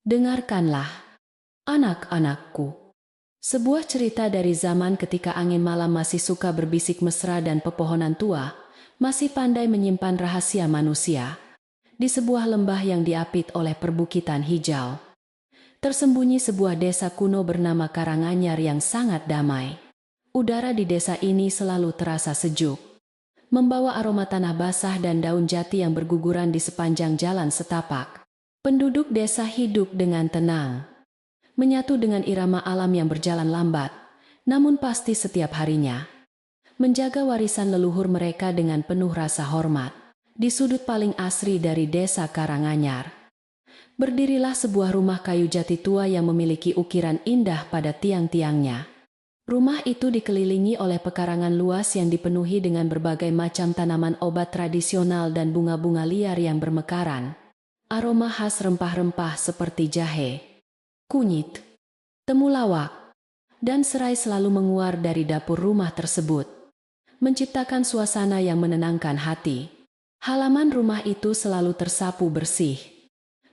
Dengarkanlah, anak-anakku. Sebuah cerita dari zaman ketika angin malam masih suka berbisik mesra dan pepohonan tua masih pandai menyimpan rahasia manusia. Di sebuah lembah yang diapit oleh perbukitan hijau, tersembunyi sebuah desa kuno bernama Karanganyar yang sangat damai. Udara di desa ini selalu terasa sejuk, membawa aroma tanah basah dan daun jati yang berguguran di sepanjang jalan setapak. Penduduk desa hidup dengan tenang, menyatu dengan irama alam yang berjalan lambat, namun pasti setiap harinya. Menjaga warisan leluhur mereka dengan penuh rasa hormat. Di sudut paling asri dari desa Karanganyar, berdirilah sebuah rumah kayu jati tua yang memiliki ukiran indah pada tiang-tiangnya. Rumah itu dikelilingi oleh pekarangan luas yang dipenuhi dengan berbagai macam tanaman obat tradisional dan bunga-bunga liar yang bermekaran. Aroma khas rempah-rempah seperti jahe, kunyit, temulawak, dan serai selalu menguar dari dapur rumah tersebut, menciptakan suasana yang menenangkan hati. Halaman rumah itu selalu tersapu bersih,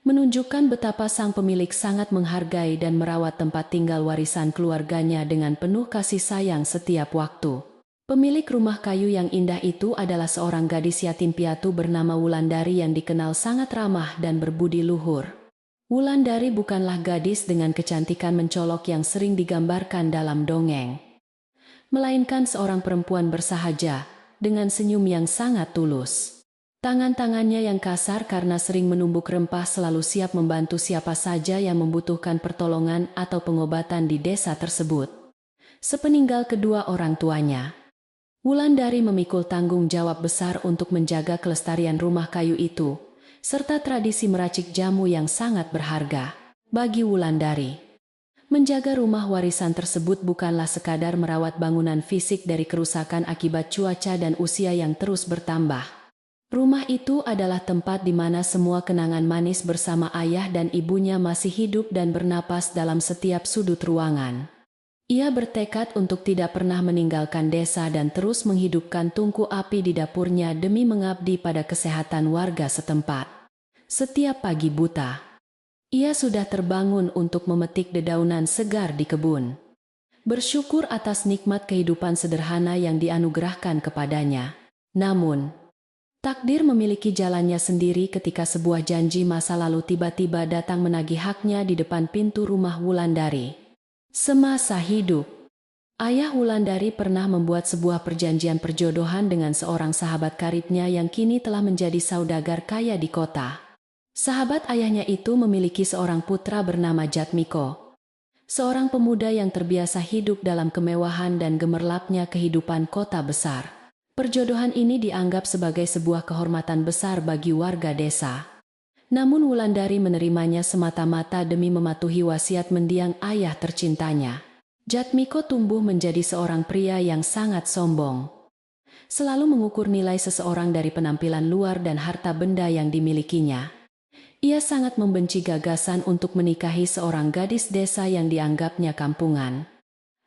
menunjukkan betapa sang pemilik sangat menghargai dan merawat tempat tinggal warisan keluarganya dengan penuh kasih sayang setiap waktu. Pemilik rumah kayu yang indah itu adalah seorang gadis yatim piatu bernama Wulandari yang dikenal sangat ramah dan berbudi luhur. Wulandari bukanlah gadis dengan kecantikan mencolok yang sering digambarkan dalam dongeng, melainkan seorang perempuan bersahaja, dengan senyum yang sangat tulus. Tangan-tangannya yang kasar karena sering menumbuk rempah selalu siap membantu siapa saja yang membutuhkan pertolongan atau pengobatan di desa tersebut. Sepeninggal kedua orang tuanya, Wulandari memikul tanggung jawab besar untuk menjaga kelestarian rumah kayu itu, serta tradisi meracik jamu yang sangat berharga. Bagi Wulandari, menjaga rumah warisan tersebut bukanlah sekadar merawat bangunan fisik dari kerusakan akibat cuaca dan usia yang terus bertambah. Rumah itu adalah tempat di mana semua kenangan manis bersama ayah dan ibunya masih hidup dan bernapas dalam setiap sudut ruangan. Ia bertekad untuk tidak pernah meninggalkan desa dan terus menghidupkan tungku api di dapurnya demi mengabdi pada kesehatan warga setempat. Setiap pagi buta, ia sudah terbangun untuk memetik dedaunan segar di kebun, bersyukur atas nikmat kehidupan sederhana yang dianugerahkan kepadanya. Namun, takdir memiliki jalannya sendiri ketika sebuah janji masa lalu tiba-tiba datang menagih haknya di depan pintu rumah Wulandari. Semasa hidup, ayah Wulandari pernah membuat sebuah perjanjian perjodohan dengan seorang sahabat karibnya yang kini telah menjadi saudagar kaya di kota. Sahabat ayahnya itu memiliki seorang putra bernama Jatmiko, seorang pemuda yang terbiasa hidup dalam kemewahan dan gemerlapnya kehidupan kota besar. Perjodohan ini dianggap sebagai sebuah kehormatan besar bagi warga desa. Namun Wulandari menerimanya semata-mata demi mematuhi wasiat mendiang ayah tercintanya. Jatmiko tumbuh menjadi seorang pria yang sangat sombong, selalu mengukur nilai seseorang dari penampilan luar dan harta benda yang dimilikinya. Ia sangat membenci gagasan untuk menikahi seorang gadis desa yang dianggapnya kampungan,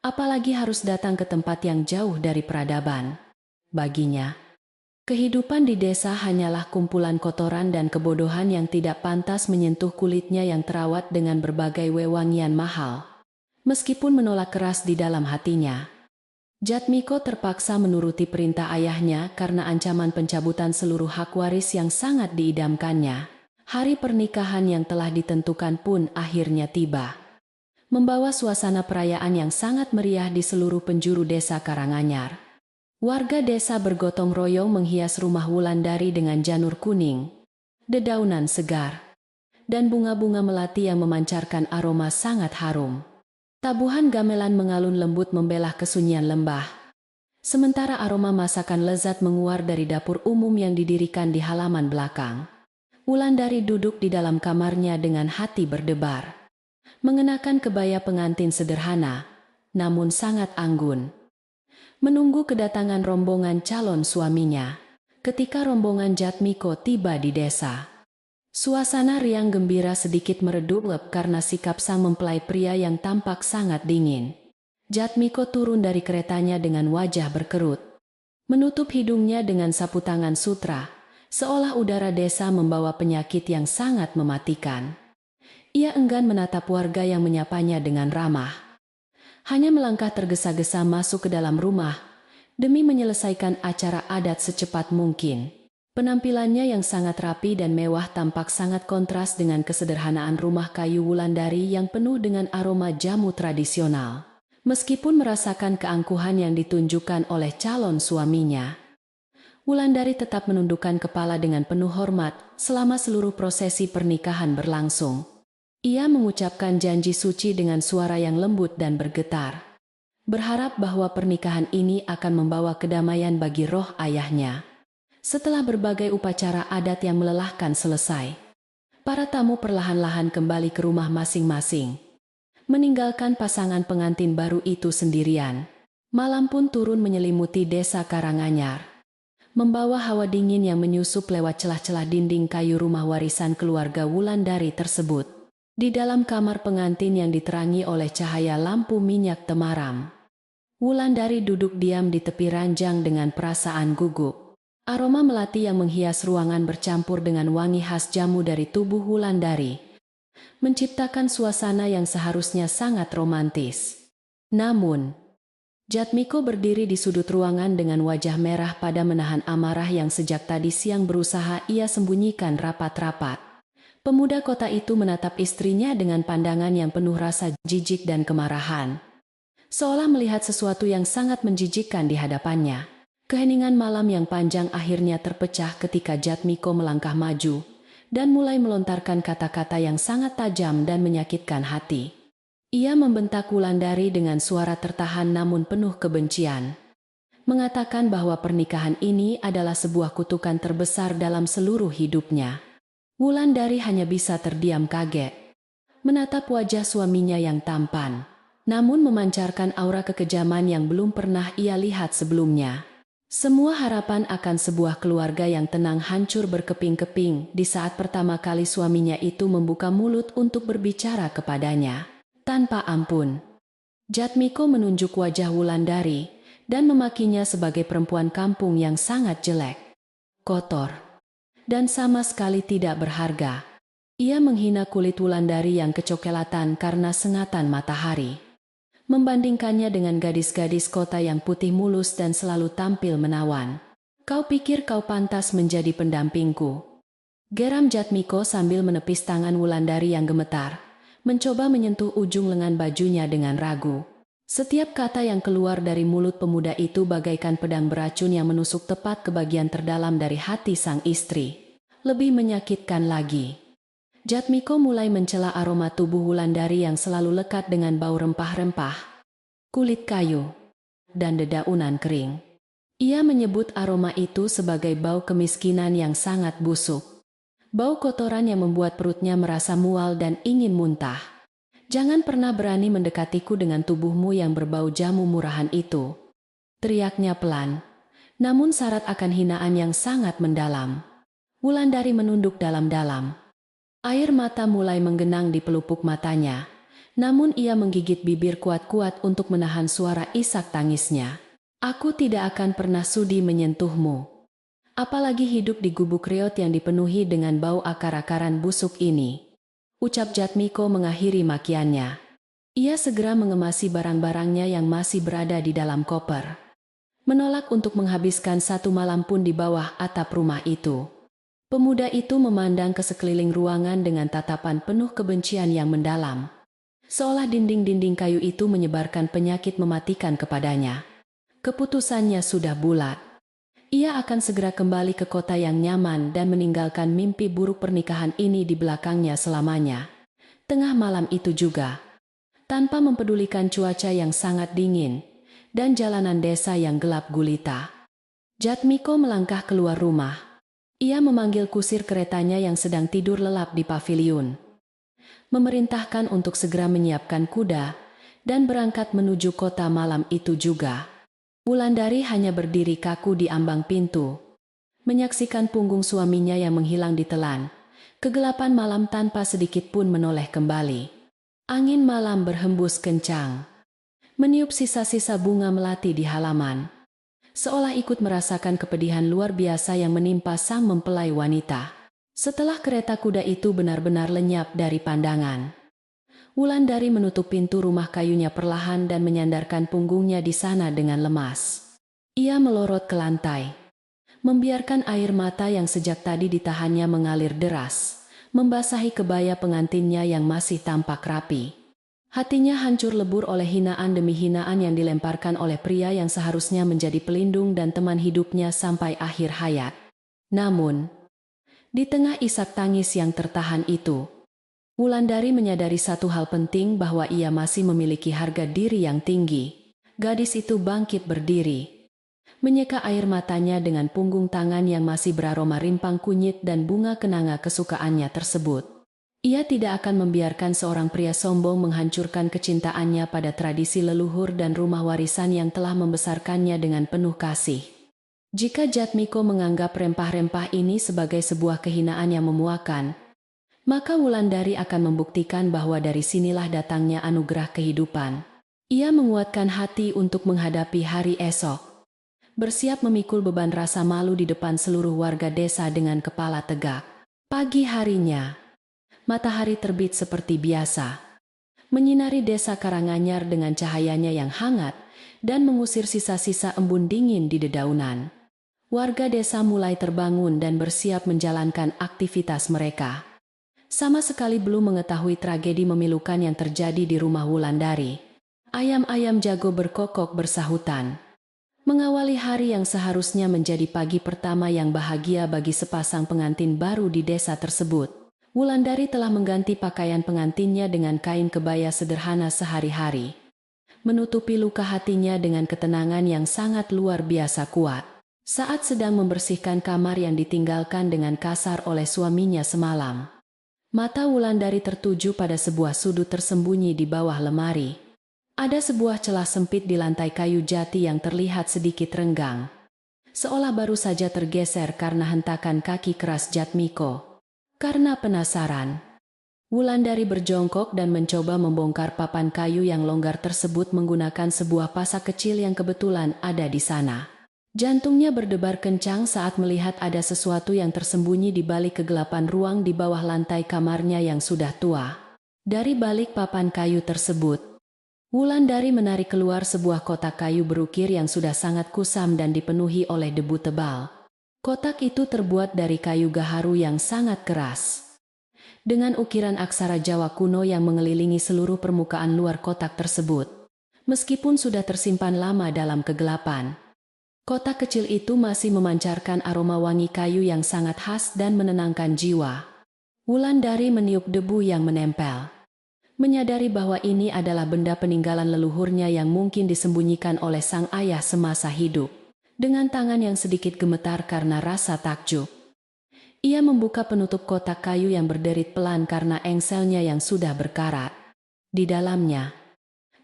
apalagi harus datang ke tempat yang jauh dari peradaban. Baginya, kehidupan di desa hanyalah kumpulan kotoran dan kebodohan yang tidak pantas menyentuh kulitnya yang terawat dengan berbagai wewangian mahal. Meskipun menolak keras di dalam hatinya, Jatmiko terpaksa menuruti perintah ayahnya karena ancaman pencabutan seluruh hak waris yang sangat diidamkannya. Hari pernikahan yang telah ditentukan pun akhirnya tiba, membawa suasana perayaan yang sangat meriah di seluruh penjuru desa Karanganyar. Warga desa bergotong royong menghias rumah Wulandari dengan janur kuning, dedaunan segar, dan bunga-bunga melati yang memancarkan aroma sangat harum. Tabuhan gamelan mengalun lembut membelah kesunyian lembah, sementara aroma masakan lezat menguar dari dapur umum yang didirikan di halaman belakang. Wulandari duduk di dalam kamarnya dengan hati berdebar, mengenakan kebaya pengantin sederhana, namun sangat anggun, menunggu kedatangan rombongan calon suaminya. Ketika rombongan Jatmiko tiba di desa, suasana riang gembira sedikit meredup karena sikap sang mempelai pria yang tampak sangat dingin. Jatmiko turun dari keretanya dengan wajah berkerut, menutup hidungnya dengan sapu tangan sutra, seolah udara desa membawa penyakit yang sangat mematikan. Ia enggan menatap warga yang menyapanya dengan ramah. Hanya melangkah tergesa-gesa masuk ke dalam rumah, demi menyelesaikan acara adat secepat mungkin. Penampilannya yang sangat rapi dan mewah tampak sangat kontras dengan kesederhanaan rumah kayu Wulandari yang penuh dengan aroma jamu tradisional. Meskipun merasakan keangkuhan yang ditunjukkan oleh calon suaminya, Wulandari tetap menundukkan kepala dengan penuh hormat selama seluruh prosesi pernikahan berlangsung. Ia mengucapkan janji suci dengan suara yang lembut dan bergetar, berharap bahwa pernikahan ini akan membawa kedamaian bagi roh ayahnya. Setelah berbagai upacara adat yang melelahkan selesai, para tamu perlahan-lahan kembali ke rumah masing-masing, meninggalkan pasangan pengantin baru itu sendirian. Malam pun turun menyelimuti desa Karanganyar, membawa hawa dingin yang menyusup lewat celah-celah dinding kayu rumah warisan keluarga Wulandari tersebut. Di dalam kamar pengantin yang diterangi oleh cahaya lampu minyak temaram, Wulandari duduk diam di tepi ranjang dengan perasaan gugup. Aroma melati yang menghias ruangan bercampur dengan wangi khas jamu dari tubuh Wulandari, menciptakan suasana yang seharusnya sangat romantis. Namun, Jatmiko berdiri di sudut ruangan dengan wajah merah pada menahan amarah yang sejak tadi siang berusaha ia sembunyikan rapat-rapat. Pemuda kota itu menatap istrinya dengan pandangan yang penuh rasa jijik dan kemarahan, seolah melihat sesuatu yang sangat menjijikkan di hadapannya. Keheningan malam yang panjang akhirnya terpecah ketika Jatmiko melangkah maju dan mulai melontarkan kata-kata yang sangat tajam dan menyakitkan hati. Ia membentak Wulandari dengan suara tertahan namun penuh kebencian, mengatakan bahwa pernikahan ini adalah sebuah kutukan terbesar dalam seluruh hidupnya. Wulandari hanya bisa terdiam kaget, menatap wajah suaminya yang tampan, namun memancarkan aura kekejaman yang belum pernah ia lihat sebelumnya. Semua harapan akan sebuah keluarga yang tenang hancur berkeping-keping di saat pertama kali suaminya itu membuka mulut untuk berbicara kepadanya. Tanpa ampun, Jatmiko menunjuk wajah Wulandari dan memakinya sebagai perempuan kampung yang sangat jelek, kotor, dan sama sekali tidak berharga. Ia menghina kulit Wulandari yang kecoklatan karena sengatan matahari, membandingkannya dengan gadis-gadis kota yang putih mulus dan selalu tampil menawan. Kau pikir kau pantas menjadi pendampingku? Geram Jatmiko sambil menepis tangan Wulandari yang gemetar, mencoba menyentuh ujung lengan bajunya dengan ragu. Setiap kata yang keluar dari mulut pemuda itu bagaikan pedang beracun yang menusuk tepat ke bagian terdalam dari hati sang istri. Lebih menyakitkan lagi, Jatmiko mulai mencela aroma tubuh Wulandari yang selalu lekat dengan bau rempah-rempah, kulit kayu, dan dedaunan kering. Ia menyebut aroma itu sebagai bau kemiskinan yang sangat busuk. Bau kotoran yang membuat perutnya merasa mual dan ingin muntah. Jangan pernah berani mendekatiku dengan tubuhmu yang berbau jamu murahan itu, teriaknya pelan, namun syarat akan hinaan yang sangat mendalam. Wulandari menunduk dalam-dalam. Air mata mulai menggenang di pelupuk matanya, namun ia menggigit bibir kuat-kuat untuk menahan suara isak tangisnya. Aku tidak akan pernah sudi menyentuhmu, apalagi hidup di gubuk reot yang dipenuhi dengan bau akar-akaran busuk ini, ucap Jatmiko mengakhiri makiannya. Ia segera mengemasi barang-barangnya yang masih berada di dalam koper, menolak untuk menghabiskan satu malam pun di bawah atap rumah itu. Pemuda itu memandang ke sekeliling ruangan dengan tatapan penuh kebencian yang mendalam, seolah dinding-dinding kayu itu menyebarkan penyakit mematikan kepadanya. Keputusannya sudah bulat. Ia akan segera kembali ke kota yang nyaman dan meninggalkan mimpi buruk pernikahan ini di belakangnya selamanya. Tengah malam itu juga, tanpa mempedulikan cuaca yang sangat dingin dan jalanan desa yang gelap gulita, Jatmiko melangkah keluar rumah. Ia memanggil kusir keretanya yang sedang tidur lelap di paviliun, memerintahkan untuk segera menyiapkan kuda dan berangkat menuju kota malam itu juga. Wulandari hanya berdiri kaku di ambang pintu, menyaksikan punggung suaminya yang menghilang ditelan kegelapan malam tanpa sedikit pun menoleh kembali. Angin malam berhembus kencang, meniup sisa-sisa bunga melati di halaman, seolah ikut merasakan kepedihan luar biasa yang menimpa sang mempelai wanita. Setelah kereta kuda itu benar-benar lenyap dari pandangan, Wulandari menutup pintu rumah kayunya perlahan dan menyandarkan punggungnya di sana dengan lemas. Ia melorot ke lantai, membiarkan air mata yang sejak tadi ditahannya mengalir deras, membasahi kebaya pengantinnya yang masih tampak rapi. Hatinya hancur lebur oleh hinaan demi hinaan yang dilemparkan oleh pria yang seharusnya menjadi pelindung dan teman hidupnya sampai akhir hayat. Namun, di tengah isak tangis yang tertahan itu, Wulandari menyadari satu hal penting, bahwa ia masih memiliki harga diri yang tinggi. Gadis itu bangkit berdiri, menyeka air matanya dengan punggung tangan yang masih beraroma rimpang kunyit dan bunga kenanga kesukaannya tersebut. Ia tidak akan membiarkan seorang pria sombong menghancurkan kecintaannya pada tradisi leluhur dan rumah warisan yang telah membesarkannya dengan penuh kasih. Jika Jatmiko menganggap rempah-rempah ini sebagai sebuah kehinaan yang memuakan, maka Wulandari akan membuktikan bahwa dari sinilah datangnya anugerah kehidupan. Ia menguatkan hati untuk menghadapi hari esok, bersiap memikul beban rasa malu di depan seluruh warga desa dengan kepala tegak. Pagi harinya, matahari terbit seperti biasa, menyinari desa Karanganyar dengan cahayanya yang hangat dan mengusir sisa-sisa embun dingin di dedaunan. Warga desa mulai terbangun dan bersiap menjalankan aktivitas mereka. Sama sekali belum mengetahui tragedi memilukan yang terjadi di rumah Wulandari. Ayam-ayam jago berkokok bersahutan, mengawali hari yang seharusnya menjadi pagi pertama yang bahagia bagi sepasang pengantin baru di desa tersebut. Wulandari telah mengganti pakaian pengantinnya dengan kain kebaya sederhana sehari-hari, menutupi luka hatinya dengan ketenangan yang sangat luar biasa kuat. Saat sedang membersihkan kamar yang ditinggalkan dengan kasar oleh suaminya semalam, mata Wulandari tertuju pada sebuah sudut tersembunyi di bawah lemari. Ada sebuah celah sempit di lantai kayu jati yang terlihat sedikit renggang, seolah baru saja tergeser karena hentakan kaki keras Jatmiko. Karena penasaran, Wulandari berjongkok dan mencoba membongkar papan kayu yang longgar tersebut menggunakan sebuah pasak kecil yang kebetulan ada di sana. Jantungnya berdebar kencang saat melihat ada sesuatu yang tersembunyi di balik kegelapan ruang di bawah lantai kamarnya yang sudah tua. Dari balik papan kayu tersebut, Wulandari menarik keluar sebuah kotak kayu berukir yang sudah sangat kusam dan dipenuhi oleh debu tebal. Kotak itu terbuat dari kayu gaharu yang sangat keras, dengan ukiran aksara Jawa kuno yang mengelilingi seluruh permukaan luar kotak tersebut. Meskipun sudah tersimpan lama dalam kegelapan, kotak kecil itu masih memancarkan aroma wangi kayu yang sangat khas dan menenangkan jiwa. Wulandari meniup debu yang menempel, menyadari bahwa ini adalah benda peninggalan leluhurnya yang mungkin disembunyikan oleh sang ayah semasa hidup. Dengan tangan yang sedikit gemetar karena rasa takjub, ia membuka penutup kotak kayu yang berderit pelan karena engselnya yang sudah berkarat. Di dalamnya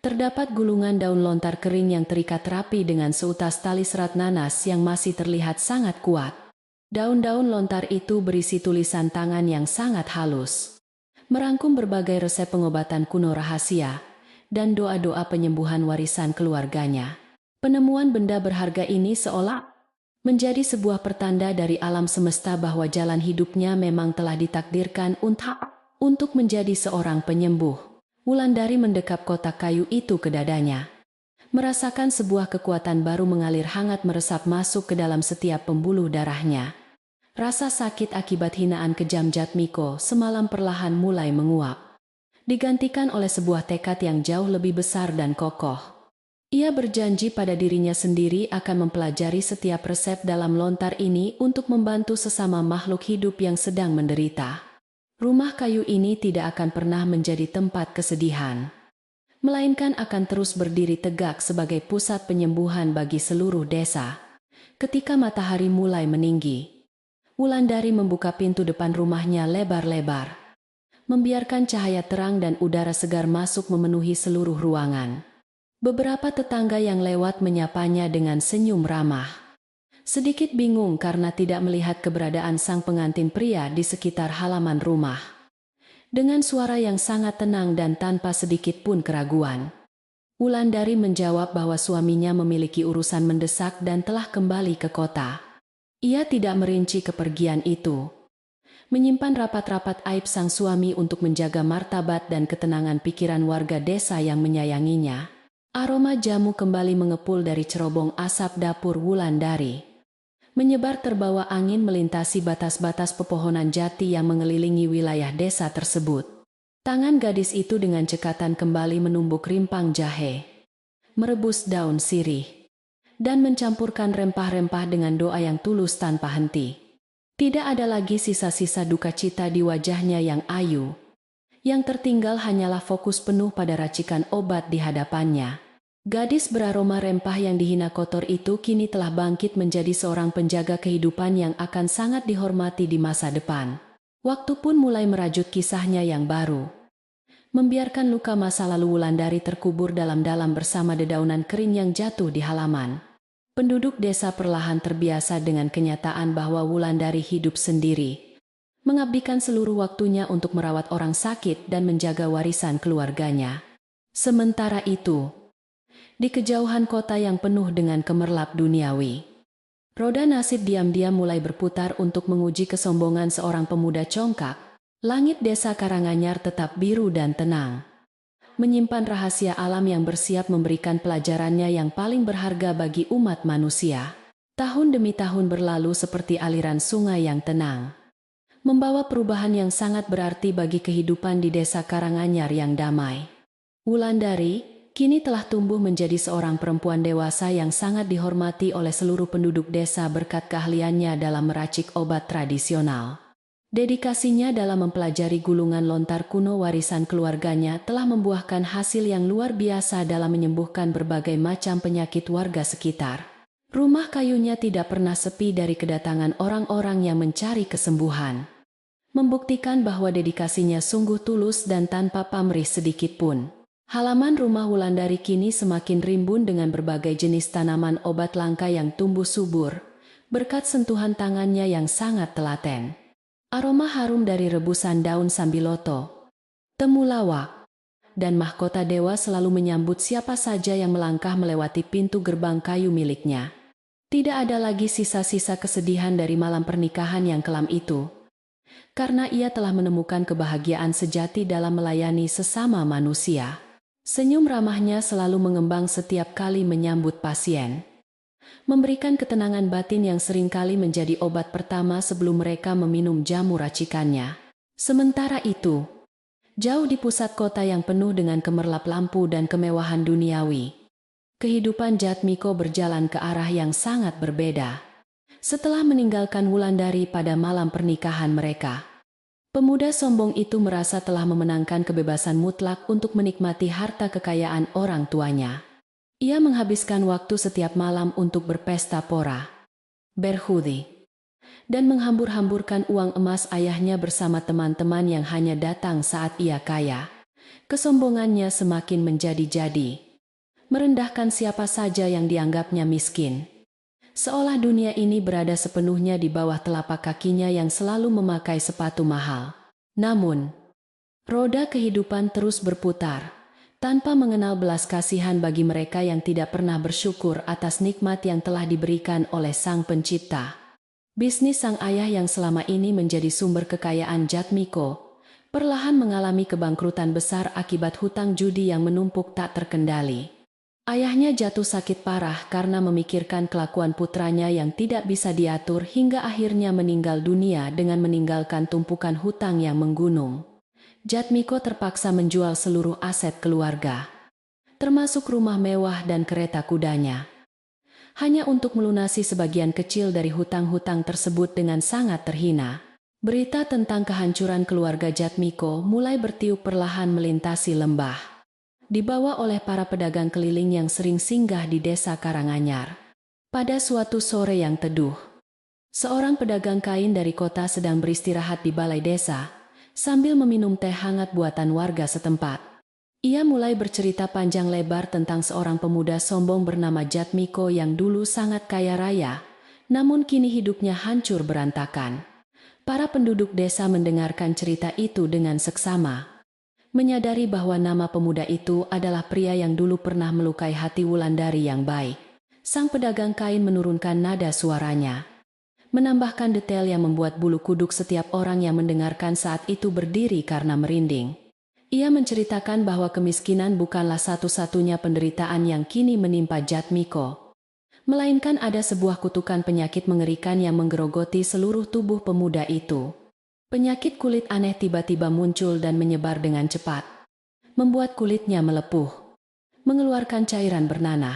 terdapat gulungan daun lontar kering yang terikat rapi dengan seutas tali serat nanas yang masih terlihat sangat kuat. Daun-daun lontar itu berisi tulisan tangan yang sangat halus, merangkum berbagai resep pengobatan kuno rahasia dan doa-doa penyembuhan warisan keluarganya. Penemuan benda berharga ini seolah menjadi sebuah pertanda dari alam semesta bahwa jalan hidupnya memang telah ditakdirkan untuk menjadi seorang penyembuh. Wulandari mendekap kotak kayu itu ke dadanya, merasakan sebuah kekuatan baru mengalir hangat meresap masuk ke dalam setiap pembuluh darahnya. Rasa sakit akibat hinaan kejam Jatmiko semalam perlahan mulai menguap, digantikan oleh sebuah tekad yang jauh lebih besar dan kokoh. Ia berjanji pada dirinya sendiri akan mempelajari setiap resep dalam lontar ini untuk membantu sesama makhluk hidup yang sedang menderita. Rumah kayu ini tidak akan pernah menjadi tempat kesedihan, melainkan akan terus berdiri tegak sebagai pusat penyembuhan bagi seluruh desa. Ketika matahari mulai meninggi, Wulandari membuka pintu depan rumahnya lebar-lebar, membiarkan cahaya terang dan udara segar masuk memenuhi seluruh ruangan. Beberapa tetangga yang lewat menyapanya dengan senyum ramah, sedikit bingung karena tidak melihat keberadaan sang pengantin pria di sekitar halaman rumah. Dengan suara yang sangat tenang dan tanpa sedikit pun keraguan, Wulandari menjawab bahwa suaminya memiliki urusan mendesak dan telah kembali ke kota. Ia tidak merinci kepergian itu, menyimpan rapat-rapat aib sang suami untuk menjaga martabat dan ketenangan pikiran warga desa yang menyayanginya. Aroma jamu kembali mengepul dari cerobong asap dapur Wulandari. Menyebar terbawa angin melintasi batas-batas pepohonan jati yang mengelilingi wilayah desa tersebut. Tangan gadis itu dengan cekatan kembali menumbuk rimpang jahe, merebus daun sirih, dan mencampurkan rempah-rempah dengan doa yang tulus tanpa henti. Tidak ada lagi sisa-sisa duka cita di wajahnya yang ayu. Yang tertinggal hanyalah fokus penuh pada racikan obat di hadapannya. Gadis beraroma rempah yang dihina kotor itu kini telah bangkit menjadi seorang penjaga kehidupan yang akan sangat dihormati di masa depan. Waktu pun mulai merajut kisahnya yang baru. Membiarkan luka masa lalu Wulandari terkubur dalam-dalam bersama dedaunan kering yang jatuh di halaman. Penduduk desa perlahan terbiasa dengan kenyataan bahwa Wulandari hidup sendiri, mengabdikan seluruh waktunya untuk merawat orang sakit dan menjaga warisan keluarganya. Sementara itu, di kejauhan kota yang penuh dengan kemerlap duniawi, roda nasib diam-diam mulai berputar untuk menguji kesombongan seorang pemuda congkak. Langit desa Karanganyar tetap biru dan tenang, menyimpan rahasia alam yang bersiap memberikan pelajarannya yang paling berharga bagi umat manusia. Tahun demi tahun berlalu seperti aliran sungai yang tenang, membawa perubahan yang sangat berarti bagi kehidupan di desa Karanganyar yang damai. Wulandari kini telah tumbuh menjadi seorang perempuan dewasa yang sangat dihormati oleh seluruh penduduk desa berkat keahliannya dalam meracik obat tradisional. Dedikasinya dalam mempelajari gulungan lontar kuno warisan keluarganya telah membuahkan hasil yang luar biasa dalam menyembuhkan berbagai macam penyakit warga sekitar. Rumah kayunya tidak pernah sepi dari kedatangan orang-orang yang mencari kesembuhan, membuktikan bahwa dedikasinya sungguh tulus dan tanpa pamrih sedikit pun. Halaman rumah Wulandari kini semakin rimbun dengan berbagai jenis tanaman obat langka yang tumbuh subur, berkat sentuhan tangannya yang sangat telaten. Aroma harum dari rebusan daun sambiloto, temulawak, dan mahkota dewa selalu menyambut siapa saja yang melangkah melewati pintu gerbang kayu miliknya. Tidak ada lagi sisa-sisa kesedihan dari malam pernikahan yang kelam itu, karena ia telah menemukan kebahagiaan sejati dalam melayani sesama manusia. Senyum ramahnya selalu mengembang setiap kali menyambut pasien, memberikan ketenangan batin yang seringkali menjadi obat pertama sebelum mereka meminum jamu racikannya. Sementara itu, jauh di pusat kota yang penuh dengan kemerlap lampu dan kemewahan duniawi, kehidupan Jatmiko berjalan ke arah yang sangat berbeda. Setelah meninggalkan Wulandari pada malam pernikahan mereka, pemuda sombong itu merasa telah memenangkan kebebasan mutlak untuk menikmati harta kekayaan orang tuanya. Ia menghabiskan waktu setiap malam untuk berpesta pora, berhudi, dan menghambur-hamburkan uang emas ayahnya bersama teman-teman yang hanya datang saat ia kaya. Kesombongannya semakin menjadi-jadi, merendahkan siapa saja yang dianggapnya miskin. Seolah dunia ini berada sepenuhnya di bawah telapak kakinya yang selalu memakai sepatu mahal. Namun, roda kehidupan terus berputar, tanpa mengenal belas kasihan bagi mereka yang tidak pernah bersyukur atas nikmat yang telah diberikan oleh Sang Pencipta. Bisnis sang ayah yang selama ini menjadi sumber kekayaan Jatmiko, perlahan mengalami kebangkrutan besar akibat hutang judi yang menumpuk tak terkendali. Ayahnya jatuh sakit parah karena memikirkan kelakuan putranya yang tidak bisa diatur hingga akhirnya meninggal dunia dengan meninggalkan tumpukan hutang yang menggunung. Jatmiko terpaksa menjual seluruh aset keluarga, termasuk rumah mewah dan kereta kudanya, hanya untuk melunasi sebagian kecil dari hutang-hutang tersebut dengan sangat terhina. Berita tentang kehancuran keluarga Jatmiko mulai bertiup perlahan melintasi lembah, dibawa oleh para pedagang keliling yang sering singgah di desa Karanganyar. Pada suatu sore yang teduh, seorang pedagang kain dari kota sedang beristirahat di balai desa, sambil meminum teh hangat buatan warga setempat. Ia mulai bercerita panjang lebar tentang seorang pemuda sombong bernama Jatmiko yang dulu sangat kaya raya, namun kini hidupnya hancur berantakan. Para penduduk desa mendengarkan cerita itu dengan seksama, menyadari bahwa nama pemuda itu adalah pria yang dulu pernah melukai hati Wulandari yang baik. Sang pedagang kain menurunkan nada suaranya, menambahkan detail yang membuat bulu kuduk setiap orang yang mendengarkan saat itu berdiri karena merinding. Ia menceritakan bahwa kemiskinan bukanlah satu-satunya penderitaan yang kini menimpa Jatmiko, melainkan ada sebuah kutukan penyakit mengerikan yang menggerogoti seluruh tubuh pemuda itu. Penyakit kulit aneh tiba-tiba muncul dan menyebar dengan cepat, membuat kulitnya melepuh, mengeluarkan cairan bernanah,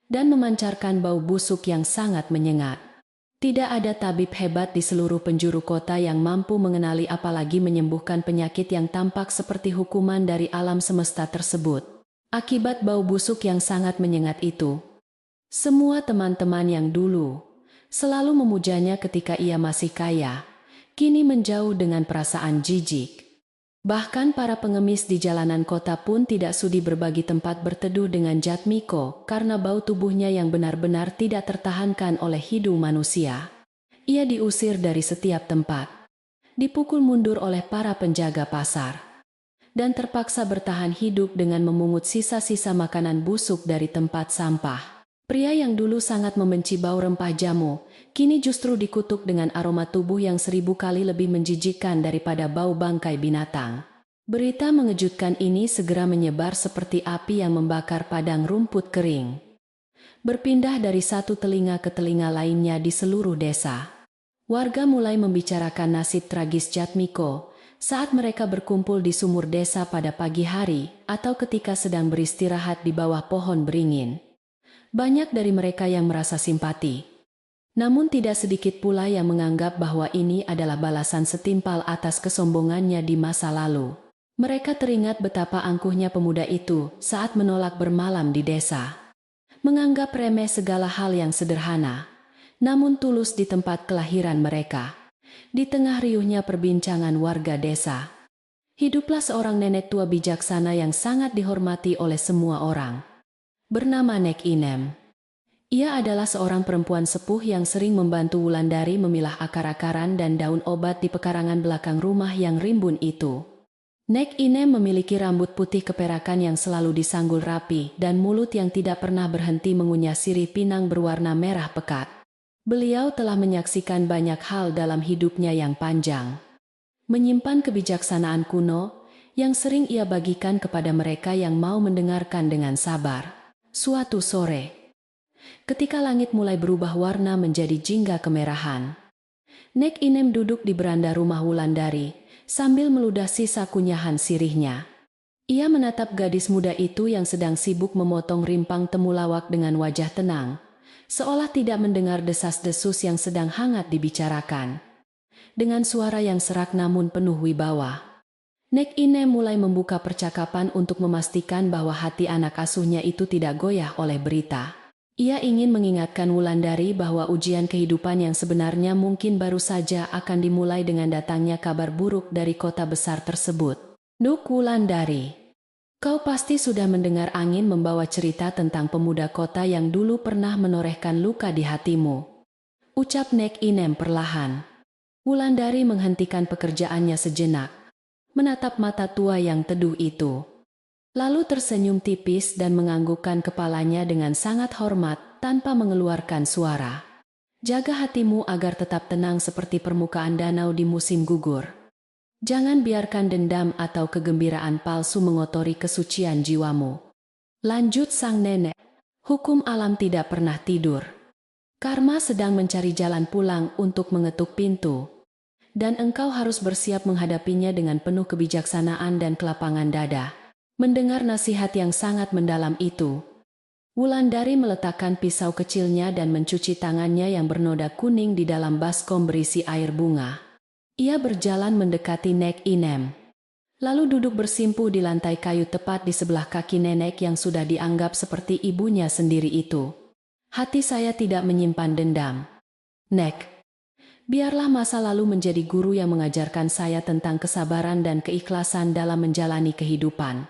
dan memancarkan bau busuk yang sangat menyengat. Tidak ada tabib hebat di seluruh penjuru kota yang mampu mengenali apalagi menyembuhkan penyakit yang tampak seperti hukuman dari alam semesta tersebut. Akibat bau busuk yang sangat menyengat itu, semua teman-teman yang dulu selalu memujanya ketika ia masih kaya, kini menjauh dengan perasaan jijik. Bahkan para pengemis di jalanan kota pun tidak sudi berbagi tempat berteduh dengan Jatmiko karena bau tubuhnya yang benar-benar tidak tertahankan oleh hidung manusia. Ia diusir dari setiap tempat, dipukul mundur oleh para penjaga pasar, dan terpaksa bertahan hidup dengan memungut sisa-sisa makanan busuk dari tempat sampah. Pria yang dulu sangat membenci bau rempah jamu, kini justru dikutuk dengan aroma tubuh yang 1000 kali lebih menjijikkan daripada bau bangkai binatang. Berita mengejutkan ini segera menyebar seperti api yang membakar padang rumput kering, berpindah dari satu telinga ke telinga lainnya di seluruh desa. Warga mulai membicarakan nasib tragis Jatmiko saat mereka berkumpul di sumur desa pada pagi hari atau ketika sedang beristirahat di bawah pohon beringin. Banyak dari mereka yang merasa simpati, namun tidak sedikit pula yang menganggap bahwa ini adalah balasan setimpal atas kesombongannya di masa lalu. Mereka teringat betapa angkuhnya pemuda itu saat menolak bermalam di desa, menganggap remeh segala hal yang sederhana, namun tulus di tempat kelahiran mereka. Di tengah riuhnya perbincangan warga desa, hiduplah seorang nenek tua bijaksana yang sangat dihormati oleh semua orang, bernama Nek Inem. Ia adalah seorang perempuan sepuh yang sering membantu Wulandari memilah akar-akaran dan daun obat di pekarangan belakang rumah yang rimbun itu. Nek Inem memiliki rambut putih keperakan yang selalu disanggul rapi dan mulut yang tidak pernah berhenti mengunyah sirih pinang berwarna merah pekat. Beliau telah menyaksikan banyak hal dalam hidupnya yang panjang, menyimpan kebijaksanaan kuno yang sering ia bagikan kepada mereka yang mau mendengarkan dengan sabar. Suatu sore, ketika langit mulai berubah warna menjadi jingga kemerahan, Nek Inem duduk di beranda rumah Wulandari sambil meludah sisa kunyahan sirihnya. Ia menatap gadis muda itu yang sedang sibuk memotong rimpang temulawak dengan wajah tenang, seolah tidak mendengar desas-desus yang sedang hangat dibicarakan. Dengan suara yang serak namun penuh wibawa, Nek Inem mulai membuka percakapan untuk memastikan bahwa hati anak asuhnya itu tidak goyah oleh berita. Ia ingin mengingatkan Wulandari bahwa ujian kehidupan yang sebenarnya mungkin baru saja akan dimulai dengan datangnya kabar buruk dari kota besar tersebut. Nuk Wulandari, kau pasti sudah mendengar angin membawa cerita tentang pemuda kota yang dulu pernah menorehkan luka di hatimu, ucap Nek Inem perlahan. Wulandari menghentikan pekerjaannya sejenak, menatap mata tua yang teduh itu, lalu tersenyum tipis dan menganggukkan kepalanya dengan sangat hormat tanpa mengeluarkan suara. Jaga hatimu agar tetap tenang seperti permukaan danau di musim gugur. Jangan biarkan dendam atau kegembiraan palsu mengotori kesucian jiwamu. Lanjut sang nenek. Hukum alam tidak pernah tidur. Karma sedang mencari jalan pulang untuk mengetuk pintu, dan engkau harus bersiap menghadapinya dengan penuh kebijaksanaan dan kelapangan dada. Mendengar nasihat yang sangat mendalam itu, Wulandari meletakkan pisau kecilnya dan mencuci tangannya yang bernoda kuning di dalam baskom berisi air bunga. Ia berjalan mendekati Nek Inem, lalu duduk bersimpuh di lantai kayu tepat di sebelah kaki nenek yang sudah dianggap seperti ibunya sendiri itu. Hati saya tidak menyimpan dendam, Nek. Biarlah masa lalu menjadi guru yang mengajarkan saya tentang kesabaran dan keikhlasan dalam menjalani kehidupan.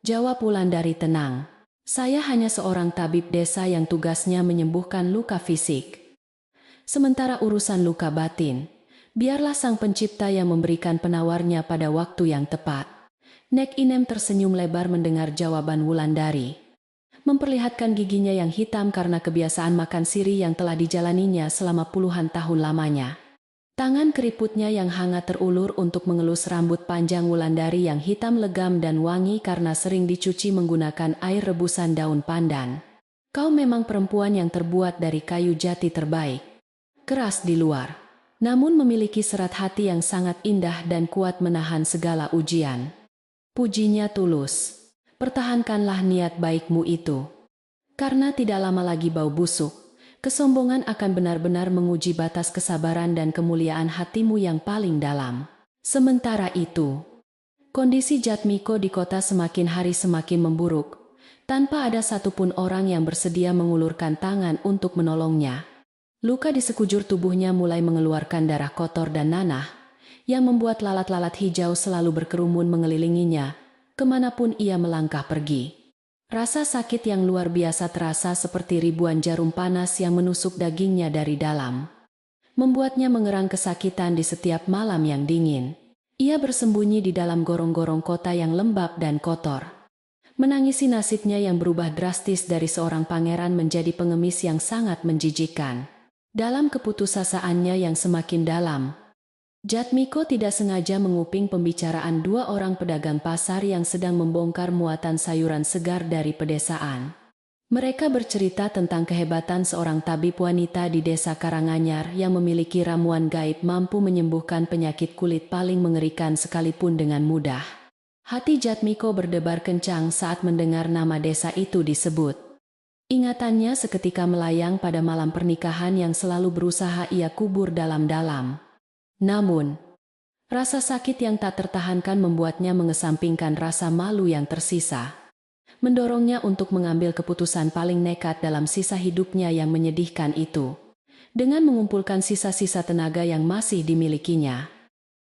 Jawab Wulandari tenang. Saya hanya seorang tabib desa yang tugasnya menyembuhkan luka fisik. Sementara urusan luka batin, biarlah sang pencipta yang memberikan penawarnya pada waktu yang tepat. Nek Inem tersenyum lebar mendengar jawaban Wulandari. memperlihatkan giginya yang hitam karena kebiasaan makan sirih yang telah dijalaninya selama puluhan tahun lamanya. Tangan keriputnya yang hangat terulur untuk mengelus rambut panjang Wulandari yang hitam legam dan wangi karena sering dicuci menggunakan air rebusan daun pandan. Kau memang perempuan yang terbuat dari kayu jati terbaik. Keras di luar, namun memiliki serat hati yang sangat indah dan kuat menahan segala ujian. Pujinya tulus. Pertahankanlah niat baikmu itu. Karena tidak lama lagi bau busuk, kesombongan akan benar-benar menguji batas kesabaran dan kemuliaan hatimu yang paling dalam. Sementara itu, kondisi Jatmiko di kota semakin hari semakin memburuk, tanpa ada satupun orang yang bersedia mengulurkan tangan untuk menolongnya. Luka di sekujur tubuhnya mulai mengeluarkan darah kotor dan nanah, yang membuat lalat-lalat hijau selalu berkerumun mengelilinginya, kemanapun ia melangkah pergi. Rasa sakit yang luar biasa terasa seperti ribuan jarum panas yang menusuk dagingnya dari dalam, membuatnya mengerang kesakitan di setiap malam yang dingin. Ia bersembunyi di dalam gorong-gorong kota yang lembab dan kotor, menangisi nasibnya yang berubah drastis dari seorang pangeran menjadi pengemis yang sangat menjijikkan. Dalam keputusasaannya yang semakin dalam, Jatmiko tidak sengaja menguping pembicaraan dua orang pedagang pasar yang sedang membongkar muatan sayuran segar dari pedesaan. Mereka bercerita tentang kehebatan seorang tabib wanita di desa Karanganyar yang memiliki ramuan gaib mampu menyembuhkan penyakit kulit paling mengerikan sekalipun dengan mudah. Hati Jatmiko berdebar kencang saat mendengar nama desa itu disebut. Ingatannya seketika melayang pada malam pernikahan yang selalu berusaha ia kubur dalam-dalam. Namun, rasa sakit yang tak tertahankan membuatnya mengesampingkan rasa malu yang tersisa, mendorongnya untuk mengambil keputusan paling nekat dalam sisa hidupnya yang menyedihkan itu. Dengan mengumpulkan sisa-sisa tenaga yang masih dimilikinya,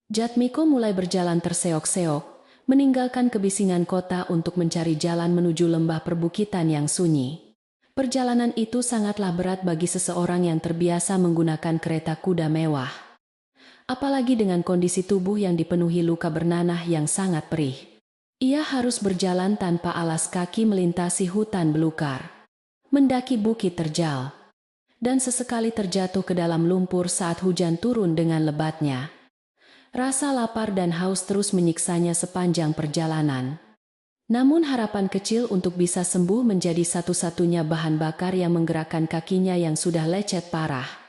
Jatmiko mulai berjalan terseok-seok, meninggalkan kebisingan kota untuk mencari jalan menuju lembah perbukitan yang sunyi. Perjalanan itu sangatlah berat bagi seseorang yang terbiasa menggunakan kereta kuda mewah. Apalagi dengan kondisi tubuh yang dipenuhi luka bernanah yang sangat perih. Ia harus berjalan tanpa alas kaki melintasi hutan belukar, mendaki bukit terjal, dan sesekali terjatuh ke dalam lumpur saat hujan turun dengan lebatnya. Rasa lapar dan haus terus menyiksanya sepanjang perjalanan. Namun harapan kecil untuk bisa sembuh menjadi satu-satunya bahan bakar yang menggerakkan kakinya yang sudah lecet parah.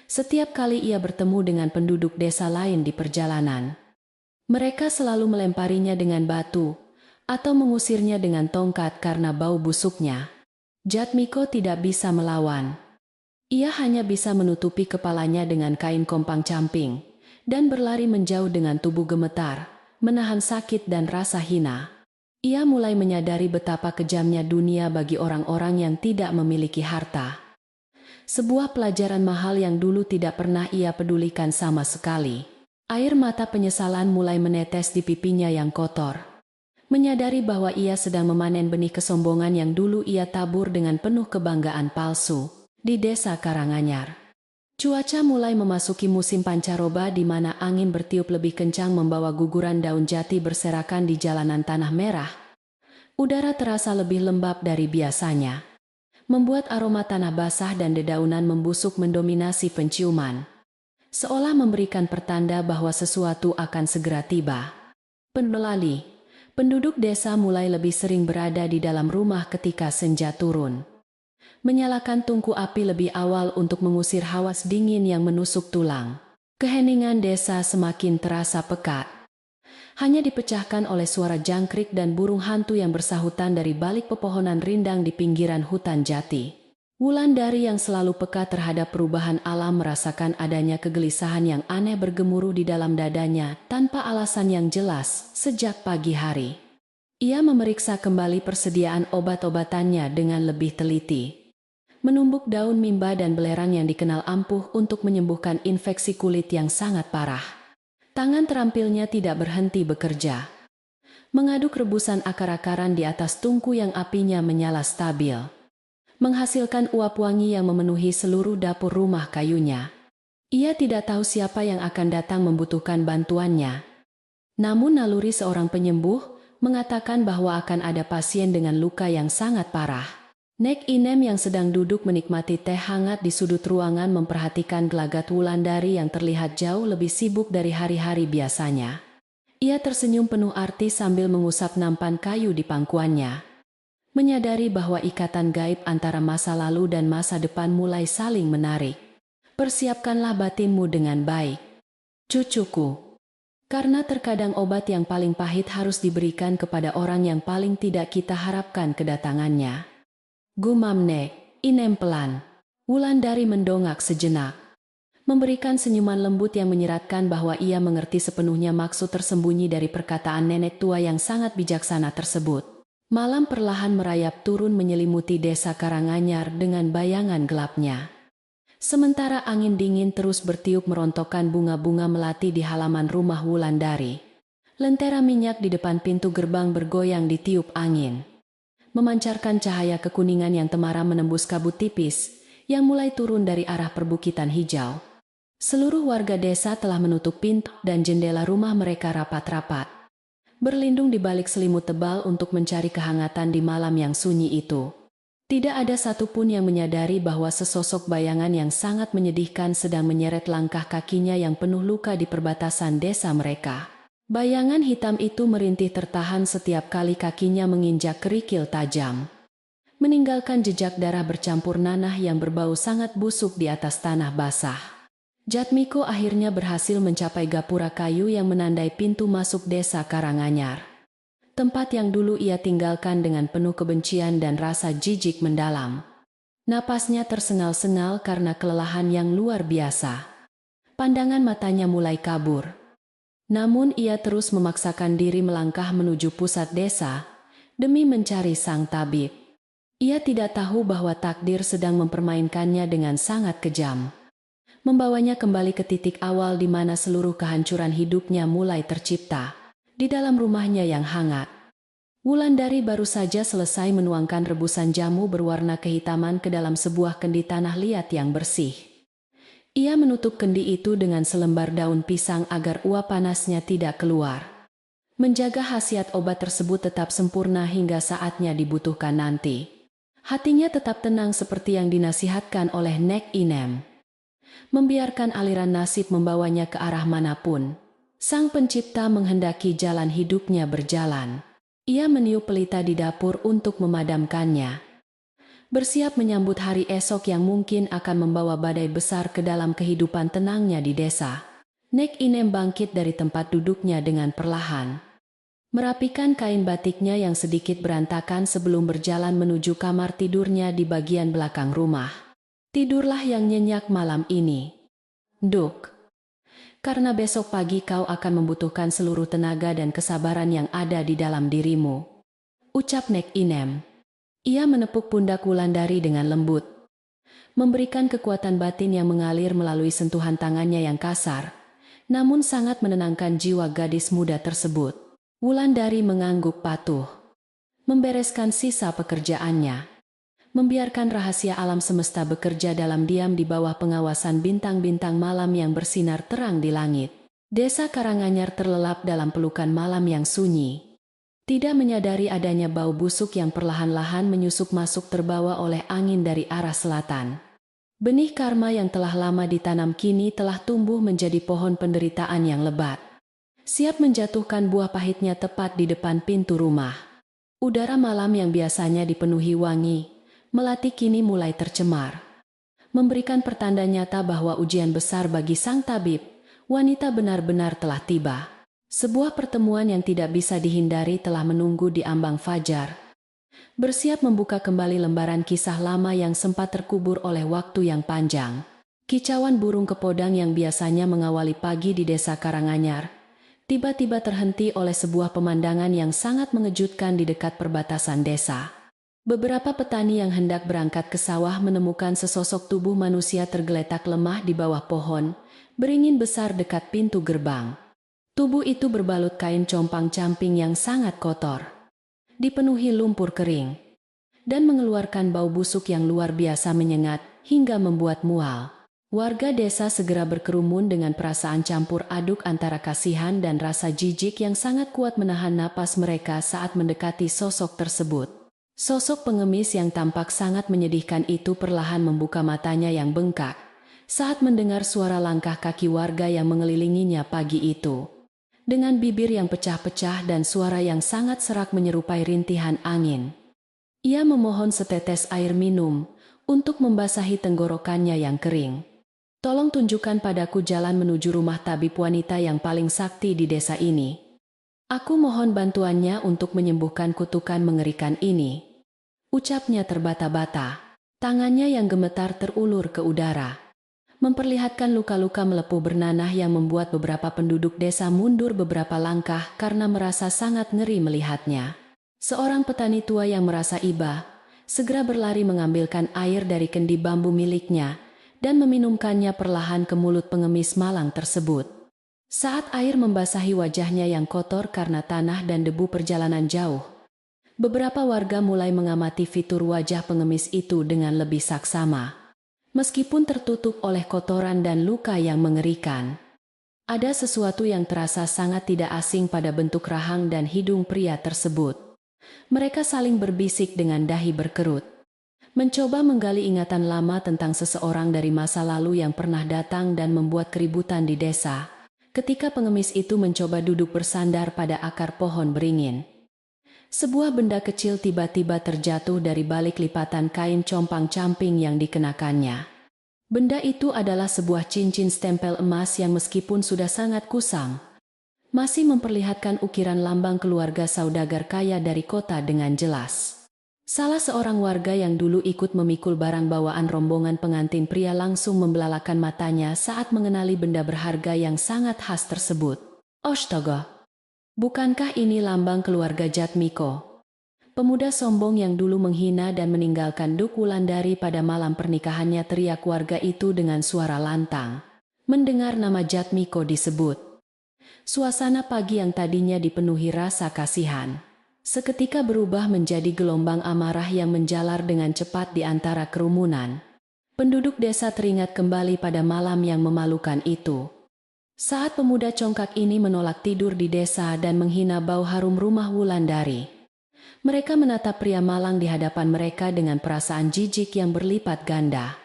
Setiap kali ia bertemu dengan penduduk desa lain di perjalanan, mereka selalu melemparinya dengan batu atau mengusirnya dengan tongkat karena bau busuknya. Jatmiko tidak bisa melawan. Ia hanya bisa menutupi kepalanya dengan kain kompang camping dan berlari menjauh dengan tubuh gemetar, menahan sakit dan rasa hina. Ia mulai menyadari betapa kejamnya dunia bagi orang-orang yang tidak memiliki harta. Sebuah pelajaran mahal yang dulu tidak pernah ia pedulikan sama sekali. Air mata penyesalan mulai menetes di pipinya yang kotor. Menyadari bahwa ia sedang memanen benih kesombongan yang dulu ia tabur dengan penuh kebanggaan palsu di desa Karanganyar. Cuaca mulai memasuki musim pancaroba di mana angin bertiup lebih kencang membawa guguran daun jati berserakan di jalanan tanah merah. Udara terasa lebih lembab dari biasanya, membuat aroma tanah basah dan dedaunan membusuk mendominasi penciuman, seolah memberikan pertanda bahwa sesuatu akan segera tiba. Penelali, penduduk desa mulai lebih sering berada di dalam rumah ketika senja turun, menyalakan tungku api lebih awal untuk mengusir hawas dingin yang menusuk tulang. Keheningan desa semakin terasa pekat, hanya dipecahkan oleh suara jangkrik dan burung hantu yang bersahutan dari balik pepohonan rindang di pinggiran hutan jati. Wulandari yang selalu peka terhadap perubahan alam merasakan adanya kegelisahan yang aneh bergemuruh di dalam dadanya tanpa alasan yang jelas sejak pagi hari. Ia memeriksa kembali persediaan obat-obatannya dengan lebih teliti, menumbuk daun mimba dan belerang yang dikenal ampuh untuk menyembuhkan infeksi kulit yang sangat parah. Tangan terampilnya tidak berhenti bekerja, mengaduk rebusan akar-akaran di atas tungku yang apinya menyala stabil, menghasilkan uap wangi yang memenuhi seluruh dapur rumah kayunya. Ia tidak tahu siapa yang akan datang membutuhkan bantuannya. Namun naluri seorang penyembuh mengatakan bahwa akan ada pasien dengan luka yang sangat parah. Nek Inem yang sedang duduk menikmati teh hangat di sudut ruangan memperhatikan gelagat Wulandari yang terlihat jauh lebih sibuk dari hari-hari biasanya. Ia tersenyum penuh arti sambil mengusap nampan kayu di pangkuannya. Menyadari bahwa ikatan gaib antara masa lalu dan masa depan mulai saling menarik. Persiapkanlah batinmu dengan baik, cucuku. Karena terkadang obat yang paling pahit harus diberikan kepada orang yang paling tidak kita harapkan kedatangannya. Gumam Nek Inem pelan. Wulandari mendongak sejenak, memberikan senyuman lembut yang menyeratkan bahwa ia mengerti sepenuhnya maksud tersembunyi dari perkataan nenek tua yang sangat bijaksana tersebut. Malam perlahan merayap turun menyelimuti desa Karanganyar dengan bayangan gelapnya. Sementara angin dingin terus bertiup merontokkan bunga-bunga melati di halaman rumah Wulandari. Lentera minyak di depan pintu gerbang bergoyang ditiup angin, memancarkan cahaya kekuningan yang temaram menembus kabut tipis yang mulai turun dari arah perbukitan hijau. Seluruh warga desa telah menutup pintu dan jendela rumah mereka rapat-rapat, berlindung di balik selimut tebal untuk mencari kehangatan di malam yang sunyi itu. Tidak ada satupun yang menyadari bahwa sesosok bayangan yang sangat menyedihkan sedang menyeret langkah kakinya yang penuh luka di perbatasan desa mereka. Bayangan hitam itu merintih tertahan setiap kali kakinya menginjak kerikil tajam, meninggalkan jejak darah bercampur nanah yang berbau sangat busuk di atas tanah basah. Jatmiko akhirnya berhasil mencapai gapura kayu yang menandai pintu masuk desa Karanganyar. Tempat yang dulu ia tinggalkan dengan penuh kebencian dan rasa jijik mendalam. Napasnya tersengal-sengal karena kelelahan yang luar biasa. Pandangan matanya mulai kabur. Namun ia terus memaksakan diri melangkah menuju pusat desa demi mencari sang tabib. Ia tidak tahu bahwa takdir sedang mempermainkannya dengan sangat kejam, membawanya kembali ke titik awal di mana seluruh kehancuran hidupnya mulai tercipta, di dalam rumahnya yang hangat. Wulandari baru saja selesai menuangkan rebusan jamu berwarna kehitaman ke dalam sebuah kendi tanah liat yang bersih. Ia menutup kendi itu dengan selembar daun pisang agar uap panasnya tidak keluar, menjaga khasiat obat tersebut tetap sempurna hingga saatnya dibutuhkan nanti. Hatinya tetap tenang seperti yang dinasihatkan oleh Nek Inem, membiarkan aliran nasib membawanya ke arah manapun. Sang pencipta menghendaki jalan hidupnya berjalan. Ia meniup pelita di dapur untuk memadamkannya, bersiap menyambut hari esok yang mungkin akan membawa badai besar ke dalam kehidupan tenangnya di desa. Nek Inem bangkit dari tempat duduknya dengan perlahan, merapikan kain batiknya yang sedikit berantakan sebelum berjalan menuju kamar tidurnya di bagian belakang rumah. Tidurlah yang nyenyak malam ini, Duk. Karena besok pagi kau akan membutuhkan seluruh tenaga dan kesabaran yang ada di dalam dirimu, ucap Nek Inem. Ia menepuk pundak Wulandari dengan lembut, memberikan kekuatan batin yang mengalir melalui sentuhan tangannya yang kasar, namun sangat menenangkan jiwa gadis muda tersebut. Wulandari mengangguk patuh, membereskan sisa pekerjaannya, membiarkan rahasia alam semesta bekerja dalam diam di bawah pengawasan bintang-bintang malam yang bersinar terang di langit. Desa Karanganyar terlelap dalam pelukan malam yang sunyi, tidak menyadari adanya bau busuk yang perlahan-lahan menyusup masuk terbawa oleh angin dari arah selatan. Benih karma yang telah lama ditanam kini telah tumbuh menjadi pohon penderitaan yang lebat, siap menjatuhkan buah pahitnya tepat di depan pintu rumah. Udara malam yang biasanya dipenuhi wangi melati kini mulai tercemar, memberikan pertanda nyata bahwa ujian besar bagi sang tabib wanita benar-benar telah tiba. Sebuah pertemuan yang tidak bisa dihindari telah menunggu di ambang fajar, bersiap membuka kembali lembaran kisah lama yang sempat terkubur oleh waktu yang panjang. Kicauan burung kepodang yang biasanya mengawali pagi di desa Karanganyar tiba-tiba terhenti oleh sebuah pemandangan yang sangat mengejutkan di dekat perbatasan desa. Beberapa petani yang hendak berangkat ke sawah menemukan sesosok tubuh manusia tergeletak lemah di bawah pohon beringin besar dekat pintu gerbang. Tubuh itu berbalut kain compang-camping yang sangat kotor, dipenuhi lumpur kering, dan mengeluarkan bau busuk yang luar biasa menyengat hingga membuat mual. Warga desa segera berkerumun dengan perasaan campur aduk antara kasihan dan rasa jijik yang sangat kuat menahan napas mereka saat mendekati sosok tersebut. Sosok pengemis yang tampak sangat menyedihkan itu perlahan membuka matanya yang bengkak saat mendengar suara langkah kaki warga yang mengelilinginya pagi itu. Dengan bibir yang pecah-pecah dan suara yang sangat serak menyerupai rintihan angin. Ia memohon setetes air minum untuk membasahi tenggorokannya yang kering. Tolong tunjukkan padaku jalan menuju rumah tabib wanita yang paling sakti di desa ini. Aku mohon bantuannya untuk menyembuhkan kutukan mengerikan ini. Ucapnya terbata-bata. Tangannya yang gemetar terulur ke udara. Memperlihatkan luka-luka melepuh bernanah yang membuat beberapa penduduk desa mundur beberapa langkah karena merasa sangat ngeri melihatnya. Seorang petani tua yang merasa iba, segera berlari mengambilkan air dari kendi bambu miliknya dan meminumkannya perlahan ke mulut pengemis malang tersebut. Saat air membasahi wajahnya yang kotor karena tanah dan debu perjalanan jauh, beberapa warga mulai mengamati fitur wajah pengemis itu dengan lebih saksama. Meskipun tertutup oleh kotoran dan luka yang mengerikan, ada sesuatu yang terasa sangat tidak asing pada bentuk rahang dan hidung pria tersebut. Mereka saling berbisik dengan dahi berkerut, mencoba menggali ingatan lama tentang seseorang dari masa lalu yang pernah datang dan membuat keributan di desa. Ketika pengemis itu mencoba duduk bersandar pada akar pohon beringin, sebuah benda kecil tiba-tiba terjatuh dari balik lipatan kain compang-camping yang dikenakannya. Benda itu adalah sebuah cincin stempel emas yang meskipun sudah sangat kusam, masih memperlihatkan ukiran lambang keluarga saudagar kaya dari kota dengan jelas. Salah seorang warga yang dulu ikut memikul barang bawaan rombongan pengantin pria langsung membelalakan matanya saat mengenali benda berharga yang sangat khas tersebut. Astaga! Bukankah ini lambang keluarga Jatmiko? Pemuda sombong yang dulu menghina dan meninggalkan Duk Wulandari pada malam pernikahannya, teriak warga itu dengan suara lantang. Mendengar nama Jatmiko disebut, suasana pagi yang tadinya dipenuhi rasa kasihan seketika berubah menjadi gelombang amarah yang menjalar dengan cepat di antara kerumunan. Penduduk desa teringat kembali pada malam yang memalukan itu. Saat pemuda congkak ini menolak tidur di desa dan menghina bau harum rumah Wulandari. Mereka menatap pria malang di hadapan mereka dengan perasaan jijik yang berlipat ganda.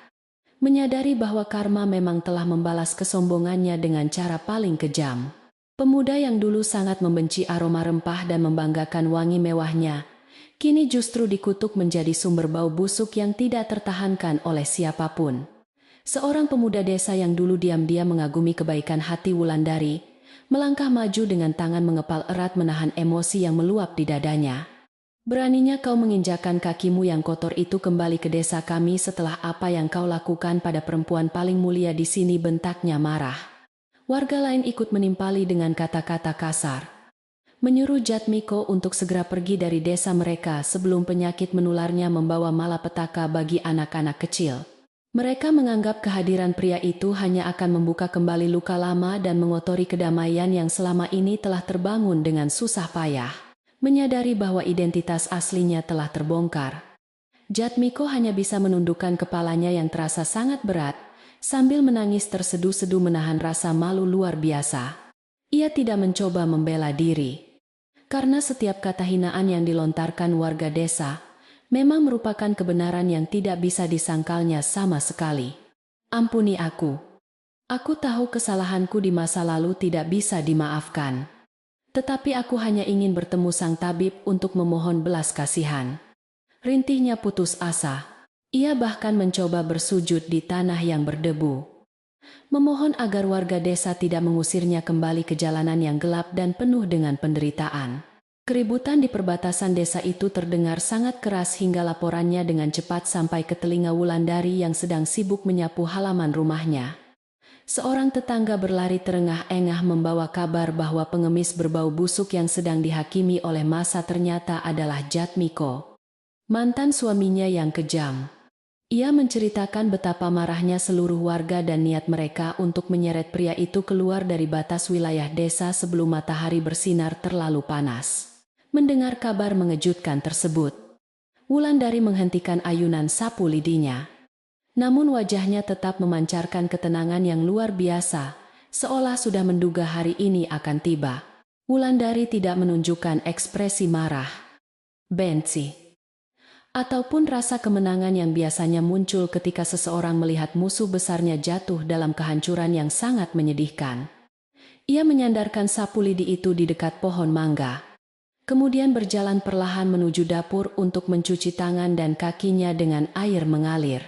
Menyadari bahwa karma memang telah membalas kesombongannya dengan cara paling kejam. Pemuda yang dulu sangat membenci aroma rempah dan membanggakan wangi mewahnya, kini justru dikutuk menjadi sumber bau busuk yang tidak tertahankan oleh siapapun. Seorang pemuda desa yang dulu diam-diam mengagumi kebaikan hati Wulandari, melangkah maju dengan tangan mengepal erat menahan emosi yang meluap di dadanya. Beraninya kau menginjakan kakimu yang kotor itu kembali ke desa kami setelah apa yang kau lakukan pada perempuan paling mulia di sini, bentaknya marah. Warga lain ikut menimpali dengan kata-kata kasar, menyuruh Jatmiko untuk segera pergi dari desa mereka sebelum penyakit menularnya membawa malapetaka bagi anak-anak kecil. Mereka menganggap kehadiran pria itu hanya akan membuka kembali luka lama dan mengotori kedamaian yang selama ini telah terbangun dengan susah payah. Menyadari bahwa identitas aslinya telah terbongkar, Jatmiko hanya bisa menundukkan kepalanya yang terasa sangat berat, sambil menangis terseduh-seduh menahan rasa malu luar biasa. Ia tidak mencoba membela diri, karena setiap kata hinaan yang dilontarkan warga desa memang merupakan kebenaran yang tidak bisa disangkalnya sama sekali. Ampuni aku. Aku tahu kesalahanku di masa lalu tidak bisa dimaafkan. Tetapi aku hanya ingin bertemu sang tabib untuk memohon belas kasihan. Rintihnya putus asa. Ia bahkan mencoba bersujud di tanah yang berdebu, memohon agar warga desa tidak mengusirnya kembali ke jalanan yang gelap dan penuh dengan penderitaan. Keributan di perbatasan desa itu terdengar sangat keras hingga laporannya dengan cepat sampai ke telinga Wulandari yang sedang sibuk menyapu halaman rumahnya. Seorang tetangga berlari terengah-engah membawa kabar bahwa pengemis berbau busuk yang sedang dihakimi oleh massa ternyata adalah Jatmiko, mantan suaminya yang kejam. Ia menceritakan betapa marahnya seluruh warga dan niat mereka untuk menyeret pria itu keluar dari batas wilayah desa sebelum matahari bersinar terlalu panas. Mendengar kabar mengejutkan tersebut, Wulandari menghentikan ayunan sapu lidinya. Namun wajahnya tetap memancarkan ketenangan yang luar biasa, seolah sudah menduga hari ini akan tiba. Wulandari tidak menunjukkan ekspresi marah. Benci. ataupun rasa kemenangan yang biasanya muncul ketika seseorang melihat musuh besarnya jatuh dalam kehancuran yang sangat menyedihkan. Ia menyandarkan sapu lidi itu di dekat pohon mangga. Kemudian berjalan perlahan menuju dapur untuk mencuci tangan dan kakinya dengan air mengalir.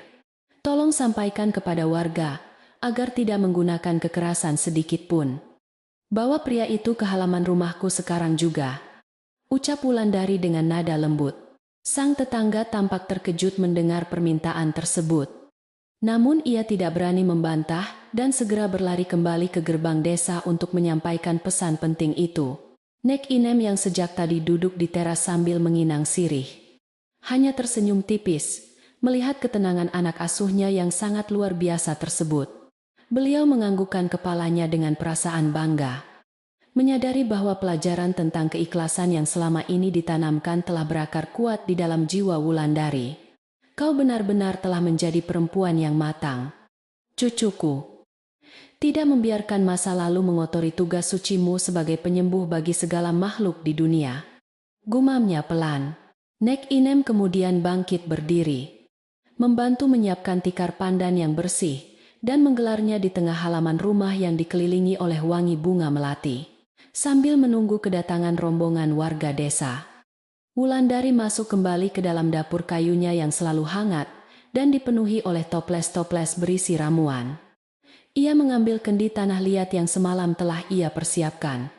Tolong sampaikan kepada warga agar tidak menggunakan kekerasan sedikit pun. Bawa pria itu ke halaman rumahku sekarang juga, ucap Wulandari dengan nada lembut. Sang tetangga tampak terkejut mendengar permintaan tersebut. Namun ia tidak berani membantah dan segera berlari kembali ke gerbang desa untuk menyampaikan pesan penting itu. Nek Inem yang sejak tadi duduk di teras sambil menginang sirih, hanya tersenyum tipis melihat ketenangan anak asuhnya yang sangat luar biasa tersebut. Beliau menganggukkan kepalanya dengan perasaan bangga, menyadari bahwa pelajaran tentang keikhlasan yang selama ini ditanamkan telah berakar kuat di dalam jiwa Wulandari. Kau benar-benar telah menjadi perempuan yang matang, cucuku. Tidak membiarkan masa lalu mengotori tugas sucimu sebagai penyembuh bagi segala makhluk di dunia. Gumamnya pelan. Nek Inem kemudian bangkit berdiri, membantu menyiapkan tikar pandan yang bersih dan menggelarnya di tengah halaman rumah yang dikelilingi oleh wangi bunga melati. Sambil menunggu kedatangan rombongan warga desa, Wulandari masuk kembali ke dalam dapur kayunya yang selalu hangat dan dipenuhi oleh toples-toples berisi ramuan. Ia mengambil kendi tanah liat yang semalam telah ia persiapkan,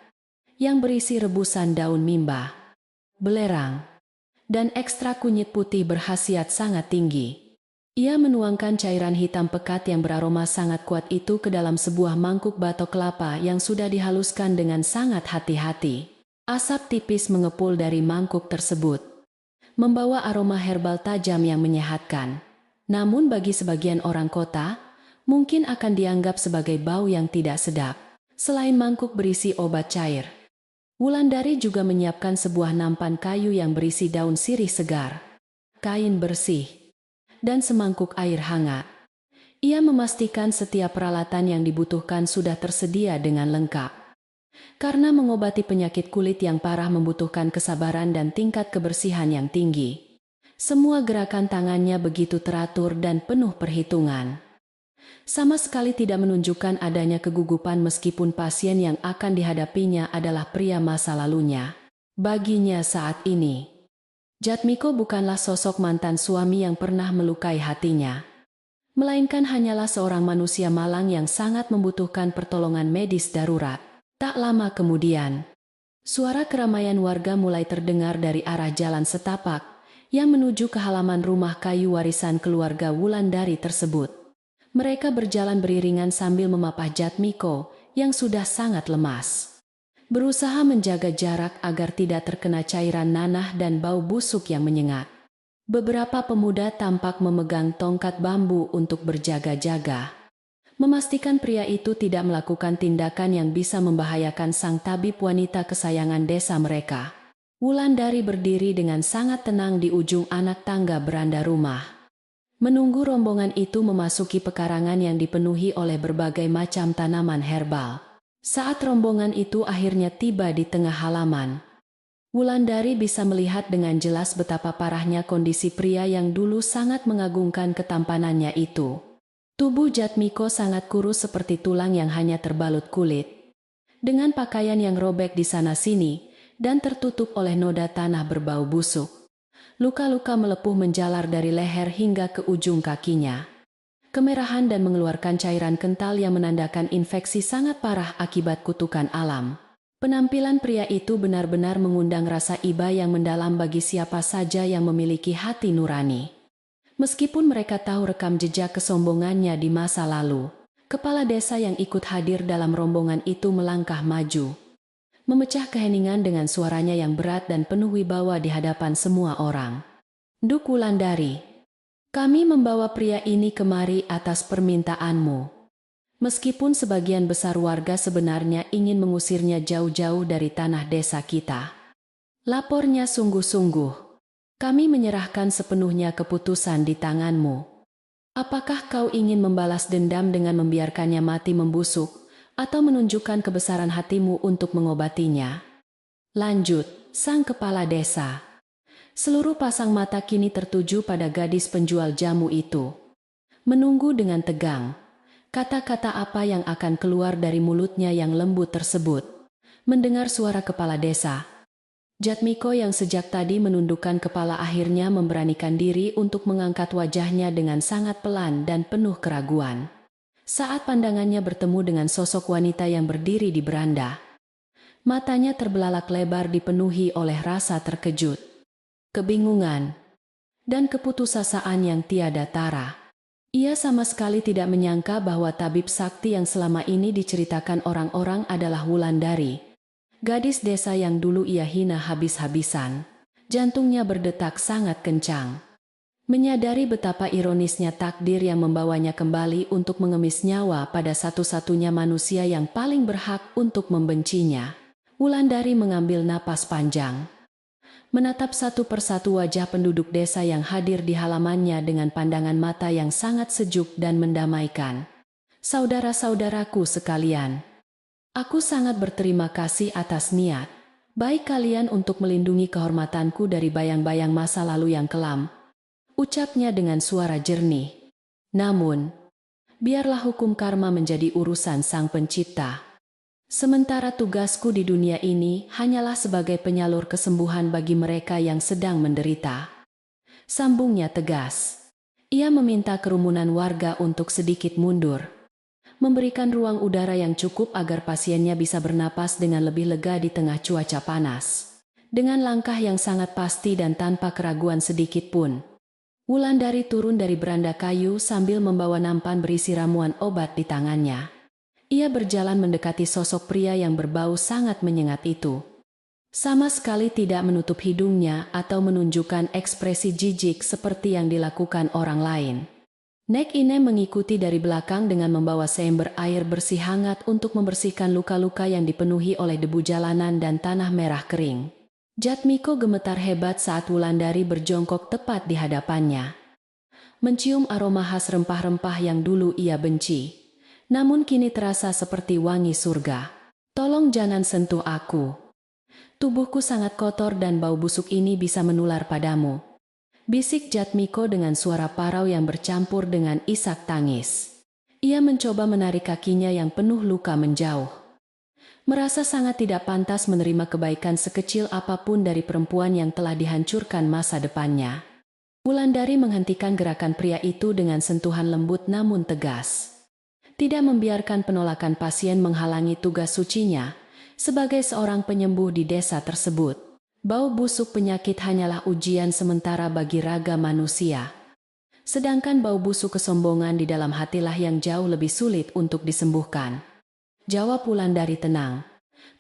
yang berisi rebusan daun mimba, belerang, dan ekstrak kunyit putih berkhasiat sangat tinggi. Ia menuangkan cairan hitam pekat yang beraroma sangat kuat itu ke dalam sebuah mangkuk batok kelapa yang sudah dihaluskan dengan sangat hati-hati. Asap tipis mengepul dari mangkuk tersebut, membawa aroma herbal tajam yang menyehatkan. Namun bagi sebagian orang kota, mungkin akan dianggap sebagai bau yang tidak sedap. Selain mangkuk berisi obat cair, Wulandari juga menyiapkan sebuah nampan kayu yang berisi daun sirih segar, kain bersih, dan semangkuk air hangat. Ia memastikan setiap peralatan yang dibutuhkan sudah tersedia dengan lengkap. Karena mengobati penyakit kulit yang parah membutuhkan kesabaran dan tingkat kebersihan yang tinggi. Semua gerakan tangannya begitu teratur dan penuh perhitungan. Sama sekali tidak menunjukkan adanya kegugupan meskipun pasien yang akan dihadapinya adalah pria masa lalunya. Baginya saat ini, Jatmiko bukanlah sosok mantan suami yang pernah melukai hatinya, melainkan hanyalah seorang manusia malang yang sangat membutuhkan pertolongan medis darurat. Tak lama kemudian, suara keramaian warga mulai terdengar dari arah jalan setapak yang menuju ke halaman rumah kayu warisan keluarga Wulandari tersebut. Mereka berjalan beriringan sambil memapah Jatmiko yang sudah sangat lemas, berusaha menjaga jarak agar tidak terkena cairan nanah dan bau busuk yang menyengat. Beberapa pemuda tampak memegang tongkat bambu untuk berjaga-jaga, memastikan pria itu tidak melakukan tindakan yang bisa membahayakan sang tabib wanita kesayangan desa mereka. Wulandari berdiri dengan sangat tenang di ujung anak tangga beranda rumah, menunggu rombongan itu memasuki pekarangan yang dipenuhi oleh berbagai macam tanaman herbal. Saat rombongan itu akhirnya tiba di tengah halaman, Wulandari bisa melihat dengan jelas betapa parahnya kondisi pria yang dulu sangat mengagungkan ketampanannya itu. Tubuh Jatmiko sangat kurus seperti tulang yang hanya terbalut kulit, dengan pakaian yang robek di sana-sini dan tertutup oleh noda tanah berbau busuk. Luka-luka melepuh menjalar dari leher hingga ke ujung kakinya. Kemerahan dan mengeluarkan cairan kental yang menandakan infeksi sangat parah akibat kutukan alam. Penampilan pria itu benar-benar mengundang rasa iba yang mendalam bagi siapa saja yang memiliki hati nurani. Meskipun mereka tahu rekam jejak kesombongannya di masa lalu, kepala desa yang ikut hadir dalam rombongan itu melangkah maju, memecah keheningan dengan suaranya yang berat dan penuh wibawa di hadapan semua orang. Duk Wulandari, kami membawa pria ini kemari atas permintaanmu. Meskipun sebagian besar warga sebenarnya ingin mengusirnya jauh-jauh dari tanah desa kita. Lapornya sungguh-sungguh. Kami menyerahkan sepenuhnya keputusan di tanganmu. Apakah kau ingin membalas dendam dengan membiarkannya mati membusuk, atau menunjukkan kebesaran hatimu untuk mengobatinya? Lanjut, sang kepala desa. Seluruh pasang mata kini tertuju pada gadis penjual jamu itu. Menunggu dengan tegang. Kata-kata apa yang akan keluar dari mulutnya yang lembut tersebut. Mendengar suara kepala desa. Jatmiko yang sejak tadi menundukkan kepala akhirnya memberanikan diri untuk mengangkat wajahnya dengan sangat pelan dan penuh keraguan. Saat pandangannya bertemu dengan sosok wanita yang berdiri di beranda. Matanya terbelalak lebar dipenuhi oleh rasa terkejut, kebingungan, dan keputusasaan yang tiada tara. Ia sama sekali tidak menyangka bahwa tabib sakti yang selama ini diceritakan orang-orang adalah Wulandari. Gadis desa yang dulu ia hina habis-habisan. Jantungnya berdetak sangat kencang. Menyadari betapa ironisnya takdir yang membawanya kembali untuk mengemis nyawa pada satu-satunya manusia yang paling berhak untuk membencinya. Wulandari mengambil napas panjang. Menatap satu persatu wajah penduduk desa yang hadir di halamannya dengan pandangan mata yang sangat sejuk dan mendamaikan. Saudara-saudaraku sekalian, aku sangat berterima kasih atas niat baik kalian untuk melindungi kehormatanku dari bayang-bayang masa lalu yang kelam, ucapnya dengan suara jernih. Namun, biarlah hukum karma menjadi urusan Sang Pencipta. Sementara tugasku di dunia ini hanyalah sebagai penyalur kesembuhan bagi mereka yang sedang menderita. Sambungnya tegas. Ia meminta kerumunan warga untuk sedikit mundur. Memberikan ruang udara yang cukup agar pasiennya bisa bernapas dengan lebih lega di tengah cuaca panas. Dengan langkah yang sangat pasti dan tanpa keraguan sedikit pun. Wulandari turun dari beranda kayu sambil membawa nampan berisi ramuan obat di tangannya. Ia berjalan mendekati sosok pria yang berbau sangat menyengat itu. Sama sekali tidak menutup hidungnya atau menunjukkan ekspresi jijik seperti yang dilakukan orang lain. Nek Inem mengikuti dari belakang dengan membawa seember air bersih hangat untuk membersihkan luka-luka yang dipenuhi oleh debu jalanan dan tanah merah kering. Jatmiko gemetar hebat saat Wulandari berjongkok tepat di hadapannya. Mencium aroma khas rempah-rempah yang dulu ia benci. Namun kini terasa seperti wangi surga. Tolong jangan sentuh aku. Tubuhku sangat kotor dan bau busuk ini bisa menular padamu. Bisik Jatmiko dengan suara parau yang bercampur dengan isak tangis. Ia mencoba menarik kakinya yang penuh luka menjauh. Merasa sangat tidak pantas menerima kebaikan sekecil apapun dari perempuan yang telah dihancurkan masa depannya. Wulandari menghentikan gerakan pria itu dengan sentuhan lembut namun tegas. Tidak membiarkan penolakan pasien menghalangi tugas sucinya sebagai seorang penyembuh di desa tersebut. Bau busuk penyakit hanyalah ujian sementara bagi raga manusia. Sedangkan bau busuk kesombongan di dalam hatilah yang jauh lebih sulit untuk disembuhkan. Jawab Wulandari tenang.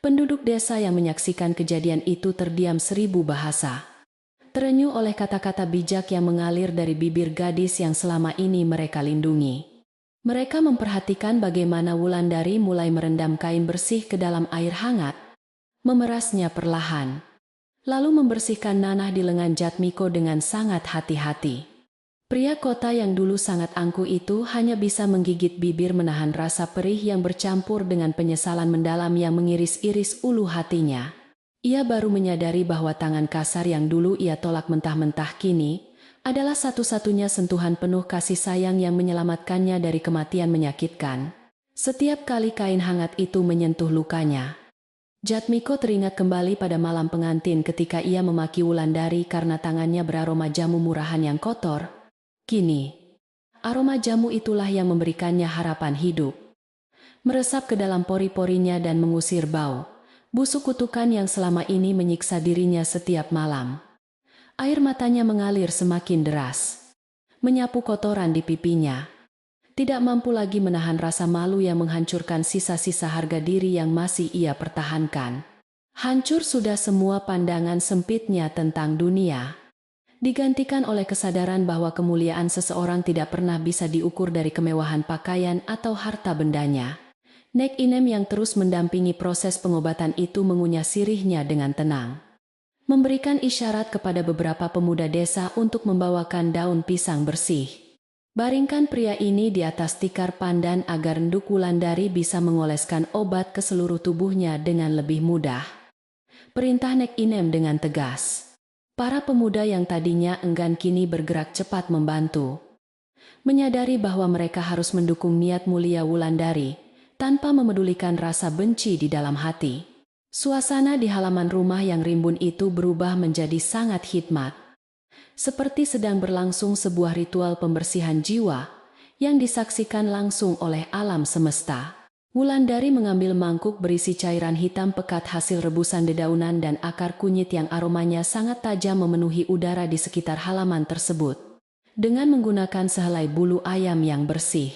Penduduk desa yang menyaksikan kejadian itu terdiam 1000 bahasa. Terenyuh oleh kata-kata bijak yang mengalir dari bibir gadis yang selama ini mereka lindungi. Mereka memperhatikan bagaimana Wulandari mulai merendam kain bersih ke dalam air hangat, memerasnya perlahan, lalu membersihkan nanah di lengan Jatmiko dengan sangat hati-hati. Pria kota yang dulu sangat angkuh itu hanya bisa menggigit bibir menahan rasa perih yang bercampur dengan penyesalan mendalam yang mengiris-iris ulu hatinya. Ia baru menyadari bahwa tangan kasar yang dulu ia tolak mentah-mentah kini adalah satu-satunya sentuhan penuh kasih sayang yang menyelamatkannya dari kematian menyakitkan. Setiap kali kain hangat itu menyentuh lukanya. Jatmiko teringat kembali pada malam pengantin ketika ia memaki Wulandari karena tangannya beraroma jamu murahan yang kotor. Kini, aroma jamu itulah yang memberikannya harapan hidup. Meresap ke dalam pori-porinya dan mengusir bau busuk kutukan yang selama ini menyiksa dirinya setiap malam. Air matanya mengalir semakin deras. Menyapu kotoran di pipinya. Tidak mampu lagi menahan rasa malu yang menghancurkan sisa-sisa harga diri yang masih ia pertahankan. Hancur sudah semua pandangan sempitnya tentang dunia. Digantikan oleh kesadaran bahwa kemuliaan seseorang tidak pernah bisa diukur dari kemewahan pakaian atau harta bendanya. Nek Inem yang terus mendampingi proses pengobatan itu mengunyah sirihnya dengan tenang. Memberikan isyarat kepada beberapa pemuda desa untuk membawakan daun pisang bersih. Baringkan pria ini di atas tikar pandan agar enduk Wulandari bisa mengoleskan obat ke seluruh tubuhnya dengan lebih mudah. Perintah Nek Inem dengan tegas. Para pemuda yang tadinya enggan kini bergerak cepat membantu. Menyadari bahwa mereka harus mendukung niat mulia Wulandari, tanpa memedulikan rasa benci di dalam hati. Suasana di halaman rumah yang rimbun itu berubah menjadi sangat hikmat. Seperti sedang berlangsung sebuah ritual pembersihan jiwa, yang disaksikan langsung oleh alam semesta. Wulandari mengambil mangkuk berisi cairan hitam pekat hasil rebusan dedaunan dan akar kunyit yang aromanya sangat tajam memenuhi udara di sekitar halaman tersebut. Dengan menggunakan sehelai bulu ayam yang bersih,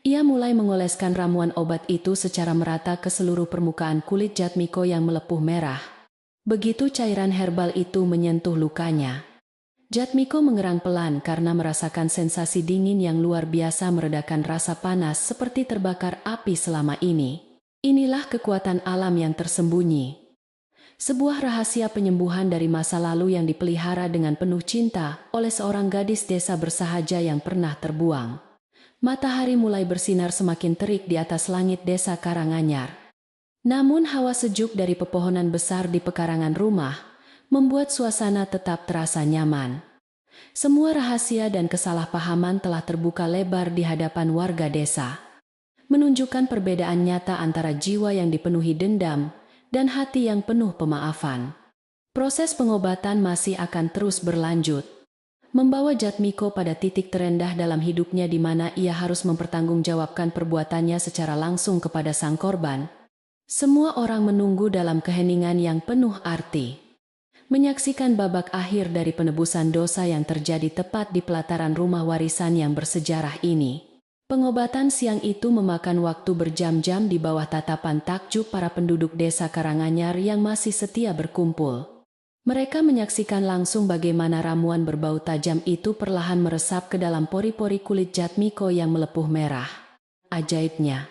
ia mulai mengoleskan ramuan obat itu secara merata ke seluruh permukaan kulit Jatmiko yang melepuh merah. Begitu cairan herbal itu menyentuh lukanya, Jatmiko mengerang pelan karena merasakan sensasi dingin yang luar biasa meredakan rasa panas seperti terbakar api selama ini. Inilah kekuatan alam yang tersembunyi. Sebuah rahasia penyembuhan dari masa lalu yang dipelihara dengan penuh cinta oleh seorang gadis desa bersahaja yang pernah terbuang. Matahari mulai bersinar semakin terik di atas langit desa Karanganyar. Namun hawa sejuk dari pepohonan besar di pekarangan rumah membuat suasana tetap terasa nyaman. Semua rahasia dan kesalahpahaman telah terbuka lebar di hadapan warga desa, menunjukkan perbedaan nyata antara jiwa yang dipenuhi dendam dan hati yang penuh pemaafan. Proses pengobatan masih akan terus berlanjut, membawa Jatmiko pada titik terendah dalam hidupnya di mana ia harus mempertanggungjawabkan perbuatannya secara langsung kepada sang korban. Semua orang menunggu dalam keheningan yang penuh arti, menyaksikan babak akhir dari penebusan dosa yang terjadi tepat di pelataran rumah warisan yang bersejarah ini. Pengobatan siang itu memakan waktu berjam-jam di bawah tatapan takjub para penduduk desa Karanganyar yang masih setia berkumpul. Mereka menyaksikan langsung bagaimana ramuan berbau tajam itu perlahan meresap ke dalam pori-pori kulit Jatmiko yang melepuh merah. Ajaibnya,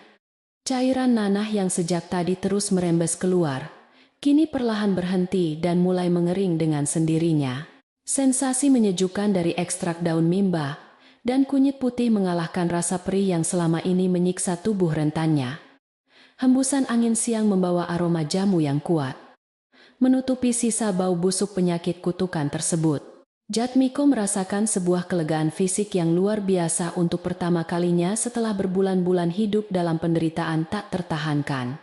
cairan nanah yang sejak tadi terus merembes keluar, kini perlahan berhenti dan mulai mengering dengan sendirinya. Sensasi menyejukkan dari ekstrak daun mimba dan kunyit putih mengalahkan rasa perih yang selama ini menyiksa tubuh rentannya. Hembusan angin siang membawa aroma jamu yang kuat, menutupi sisa bau busuk penyakit kutukan tersebut. Jatmiko merasakan sebuah kelegaan fisik yang luar biasa untuk pertama kalinya setelah berbulan-bulan hidup dalam penderitaan tak tertahankan.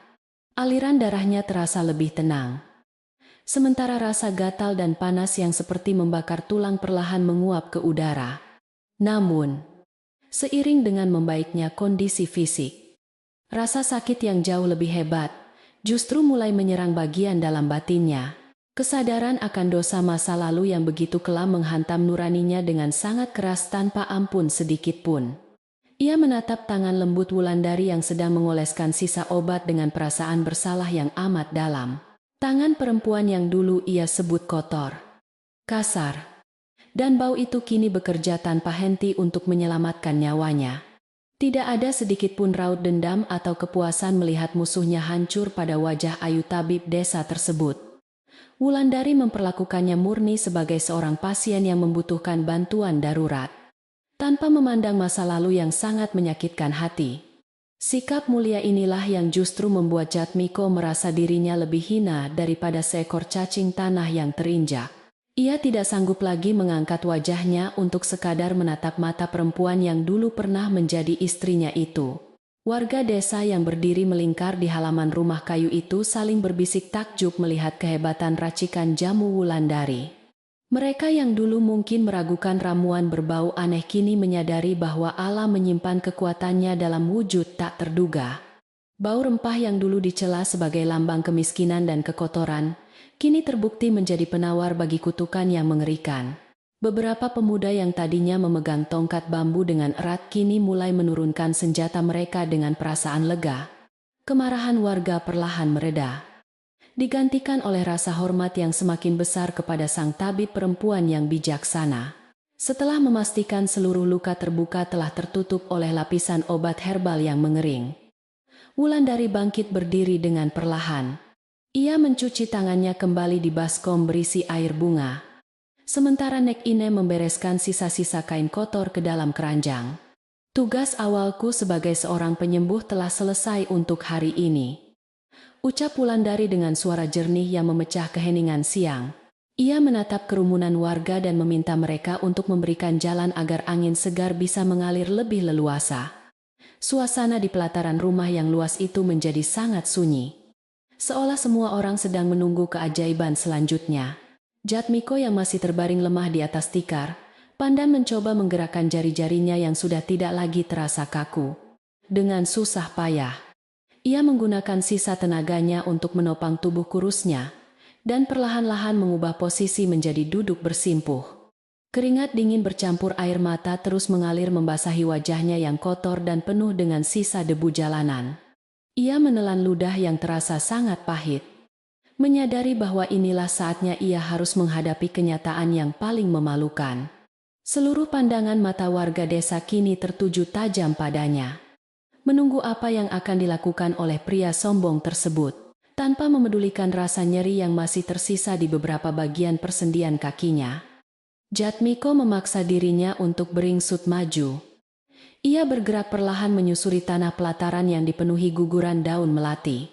Aliran darahnya terasa lebih tenang, sementara rasa gatal dan panas yang seperti membakar tulang perlahan menguap ke udara. Namun, seiring dengan membaiknya kondisi fisik, rasa sakit yang jauh lebih hebat justru mulai menyerang bagian dalam batinnya. Kesadaran akan dosa masa lalu yang begitu kelam menghantam nuraninya dengan sangat keras tanpa ampun sedikit pun. Ia menatap tangan lembut Wulandari yang sedang mengoleskan sisa obat dengan perasaan bersalah yang amat dalam. Tangan perempuan yang dulu ia sebut kotor, kasar, dan bau itu kini bekerja tanpa henti untuk menyelamatkan nyawanya. Tidak ada sedikit pun raut dendam atau kepuasan melihat musuhnya hancur pada wajah ayu tabib desa tersebut. Wulandari memperlakukannya murni sebagai seorang pasien yang membutuhkan bantuan darurat, tanpa memandang masa lalu yang sangat menyakitkan hati. Sikap mulia inilah yang justru membuat Jatmiko merasa dirinya lebih hina daripada seekor cacing tanah yang terinjak. Ia tidak sanggup lagi mengangkat wajahnya untuk sekadar menatap mata perempuan yang dulu pernah menjadi istrinya itu. Warga desa yang berdiri melingkar di halaman rumah kayu itu saling berbisik takjub melihat kehebatan racikan jamu Wulandari. Mereka yang dulu mungkin meragukan ramuan berbau aneh kini menyadari bahwa Allah menyimpan kekuatannya dalam wujud tak terduga. Bau rempah yang dulu dicela sebagai lambang kemiskinan dan kekotoran, kini terbukti menjadi penawar bagi kutukan yang mengerikan. Beberapa pemuda yang tadinya memegang tongkat bambu dengan erat kini mulai menurunkan senjata mereka dengan perasaan lega. Kemarahan warga perlahan mereda, digantikan oleh rasa hormat yang semakin besar kepada sang tabib perempuan yang bijaksana. Setelah memastikan seluruh luka terbuka telah tertutup oleh lapisan obat herbal yang mengering, Wulandari bangkit berdiri dengan perlahan. Ia mencuci tangannya kembali di baskom berisi air bunga, sementara Nek Ine membereskan sisa-sisa kain kotor ke dalam keranjang. Tugas awalku sebagai seorang penyembuh telah selesai untuk hari ini, ucap Wulandari dengan suara jernih yang memecah keheningan siang. Ia menatap kerumunan warga dan meminta mereka untuk memberikan jalan agar angin segar bisa mengalir lebih leluasa. Suasana di pelataran rumah yang luas itu menjadi sangat sunyi. Seolah semua orang sedang menunggu keajaiban selanjutnya. Jatmiko yang masih terbaring lemah di atas tikar, pandai mencoba menggerakkan jari-jarinya yang sudah tidak lagi terasa kaku. Dengan susah payah, ia menggunakan sisa tenaganya untuk menopang tubuh kurusnya, dan perlahan-lahan mengubah posisi menjadi duduk bersimpuh. Keringat dingin bercampur air mata terus mengalir membasahi wajahnya yang kotor dan penuh dengan sisa debu jalanan. Ia menelan ludah yang terasa sangat pahit. Menyadari bahwa inilah saatnya ia harus menghadapi kenyataan yang paling memalukan. Seluruh pandangan mata warga desa kini tertuju tajam padanya. Menunggu apa yang akan dilakukan oleh pria sombong tersebut, tanpa memedulikan rasa nyeri yang masih tersisa di beberapa bagian persendian kakinya. Jatmiko memaksa dirinya untuk beringsut maju. Ia bergerak perlahan menyusuri tanah pelataran yang dipenuhi guguran daun melati,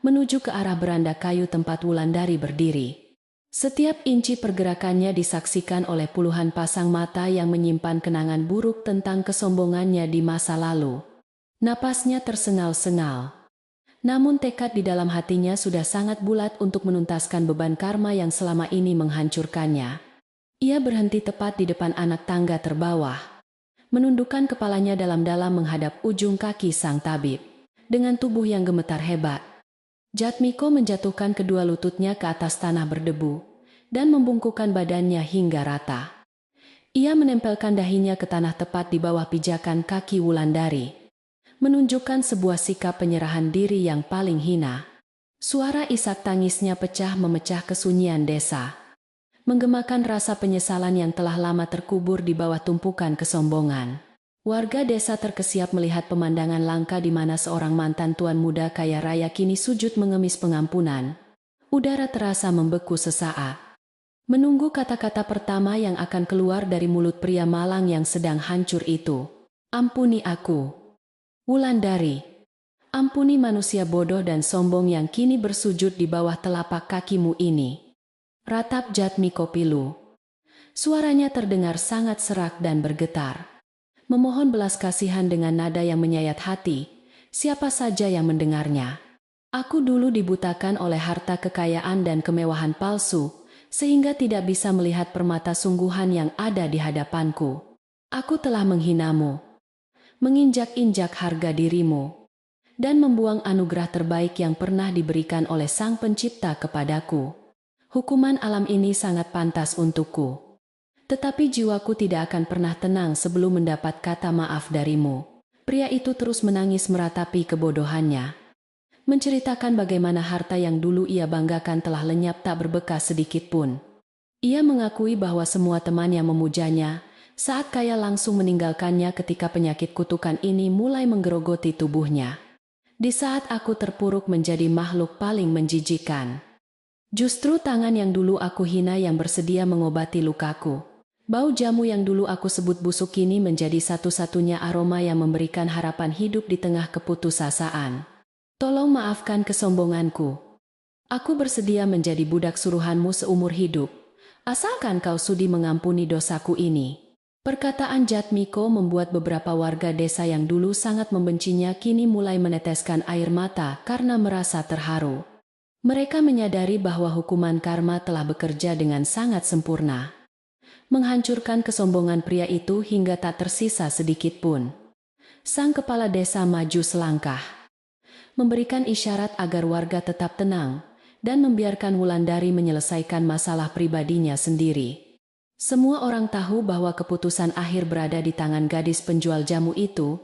menuju ke arah beranda kayu tempat Wulandari berdiri. Setiap inci pergerakannya disaksikan oleh puluhan pasang mata yang menyimpan kenangan buruk tentang kesombongannya di masa lalu. Napasnya tersengal-sengal. Namun tekad di dalam hatinya sudah sangat bulat untuk menuntaskan beban karma yang selama ini menghancurkannya. Ia berhenti tepat di depan anak tangga terbawah, menundukkan kepalanya dalam-dalam menghadap ujung kaki sang tabib. Dengan tubuh yang gemetar hebat, Jatmiko menjatuhkan kedua lututnya ke atas tanah berdebu, dan membungkukkan badannya hingga rata. Ia menempelkan dahinya ke tanah tepat di bawah pijakan kaki Wulandari, menunjukkan sebuah sikap penyerahan diri yang paling hina. Suara isak tangisnya pecah memecah kesunyian desa, menggemakan rasa penyesalan yang telah lama terkubur di bawah tumpukan kesombongan. Warga desa terkesiap melihat pemandangan langka di mana seorang mantan tuan muda kaya raya kini sujud mengemis pengampunan. Udara terasa membeku sesaat, menunggu kata-kata pertama yang akan keluar dari mulut pria malang yang sedang hancur itu. Ampuni aku, Wulandari. Ampuni manusia bodoh dan sombong yang kini bersujud di bawah telapak kakimu ini. Ratap Jatmiko pilu. Suaranya terdengar sangat serak dan bergetar. Memohon belas kasihan dengan nada yang menyayat hati, siapa saja yang mendengarnya. Aku dulu dibutakan oleh harta kekayaan dan kemewahan palsu, sehingga tidak bisa melihat permata sungguhan yang ada di hadapanku. Aku telah menghinamu, menginjak-injak harga dirimu, dan membuang anugerah terbaik yang pernah diberikan oleh Sang Pencipta kepadaku. Hukuman alam ini sangat pantas untukku. Tetapi jiwaku tidak akan pernah tenang sebelum mendapat kata maaf darimu. Pria itu terus menangis meratapi kebodohannya, menceritakan bagaimana harta yang dulu ia banggakan telah lenyap tak berbekas sedikit pun. Ia mengakui bahwa semua teman yang memujanya saat kaya langsung meninggalkannya ketika penyakit kutukan ini mulai menggerogoti tubuhnya. Di saat aku terpuruk menjadi makhluk paling menjijikan, justru tangan yang dulu aku hina yang bersedia mengobati lukaku. Bau jamu yang dulu aku sebut busuk kini menjadi satu-satunya aroma yang memberikan harapan hidup di tengah keputusasaan. Tolong maafkan kesombonganku. Aku bersedia menjadi budak suruhanmu seumur hidup, asalkan kau sudi mengampuni dosaku ini. Perkataan Jatmiko membuat beberapa warga desa yang dulu sangat membencinya kini mulai meneteskan air mata karena merasa terharu. Mereka menyadari bahwa hukuman karma telah bekerja dengan sangat sempurna, menghancurkan kesombongan pria itu hingga tak tersisa sedikit pun. Sang kepala desa maju selangkah, memberikan isyarat agar warga tetap tenang, dan membiarkan Wulandari menyelesaikan masalah pribadinya sendiri. Semua orang tahu bahwa keputusan akhir berada di tangan gadis penjual jamu itu,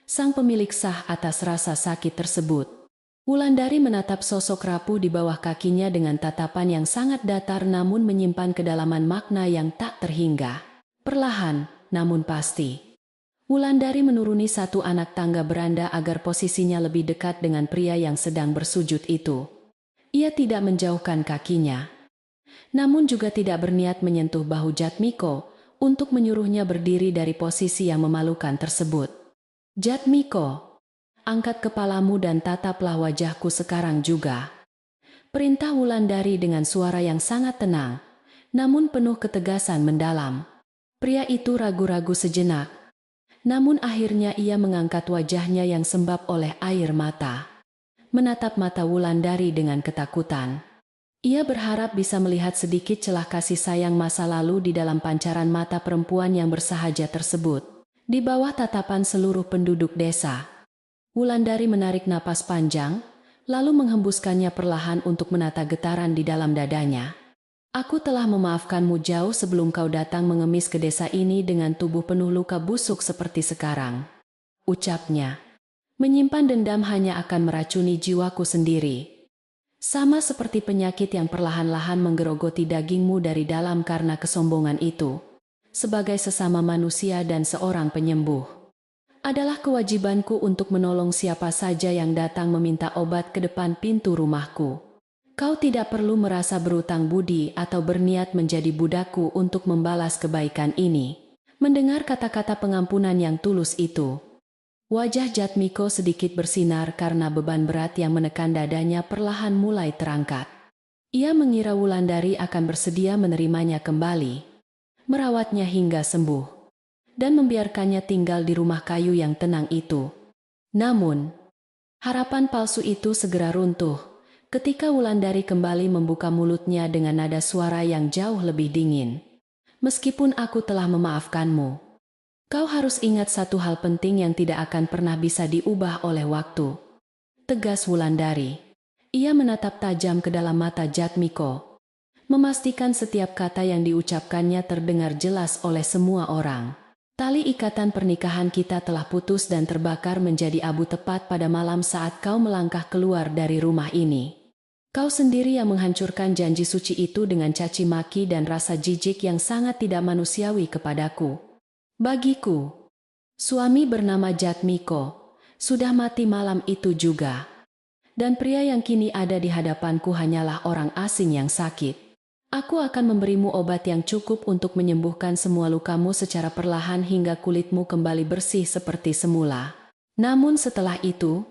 sang pemilik sah atas rasa sakit tersebut. Wulandari menatap sosok rapuh di bawah kakinya dengan tatapan yang sangat datar namun menyimpan kedalaman makna yang tak terhingga. Perlahan, namun pasti, Wulandari menuruni satu anak tangga beranda agar posisinya lebih dekat dengan pria yang sedang bersujud itu. Ia tidak menjauhkan kakinya, namun juga tidak berniat menyentuh bahu Jatmiko untuk menyuruhnya berdiri dari posisi yang memalukan tersebut. Jatmiko, angkat kepalamu dan tataplah wajahku sekarang juga. Perintah Wulandari dengan suara yang sangat tenang, namun penuh ketegasan mendalam. Pria itu ragu-ragu sejenak, namun akhirnya ia mengangkat wajahnya yang sembab oleh air mata, menatap mata Wulandari dengan ketakutan. Ia berharap bisa melihat sedikit celah kasih sayang masa lalu di dalam pancaran mata perempuan yang bersahaja tersebut, di bawah tatapan seluruh penduduk desa. Wulandari menarik napas panjang, lalu menghembuskannya perlahan untuk menata getaran di dalam dadanya. Aku telah memaafkanmu jauh sebelum kau datang mengemis ke desa ini dengan tubuh penuh luka busuk seperti sekarang, ucapnya. Menyimpan dendam hanya akan meracuni jiwaku sendiri. Sama seperti penyakit yang perlahan-lahan menggerogoti dagingmu dari dalam karena kesombongan itu. Sebagai sesama manusia dan seorang penyembuh, adalah kewajibanku untuk menolong siapa saja yang datang meminta obat ke depan pintu rumahku. Kau tidak perlu merasa berutang budi atau berniat menjadi budakku untuk membalas kebaikan ini. Mendengar kata-kata pengampunan yang tulus itu, wajah Jatmiko sedikit bersinar karena beban berat yang menekan dadanya perlahan mulai terangkat. Ia mengira Wulandari akan bersedia menerimanya kembali, merawatnya hingga sembuh, dan membiarkannya tinggal di rumah kayu yang tenang itu. Namun, harapan palsu itu segera runtuh ketika Wulandari kembali membuka mulutnya dengan nada suara yang jauh lebih dingin. Meskipun aku telah memaafkanmu, kau harus ingat satu hal penting yang tidak akan pernah bisa diubah oleh waktu. Tegas Wulandari. Ia menatap tajam ke dalam mata Jatmiko, memastikan setiap kata yang diucapkannya terdengar jelas oleh semua orang. Tali ikatan pernikahan kita telah putus dan terbakar menjadi abu tepat pada malam saat kau melangkah keluar dari rumah ini. Kau sendiri yang menghancurkan janji suci itu dengan caci maki dan rasa jijik yang sangat tidak manusiawi kepadaku. Bagiku, suami bernama Jatmiko sudah mati malam itu juga. Dan pria yang kini ada di hadapanku hanyalah orang asing yang sakit. Aku akan memberimu obat yang cukup untuk menyembuhkan semua lukamu secara perlahan hingga kulitmu kembali bersih seperti semula. Namun setelah itu,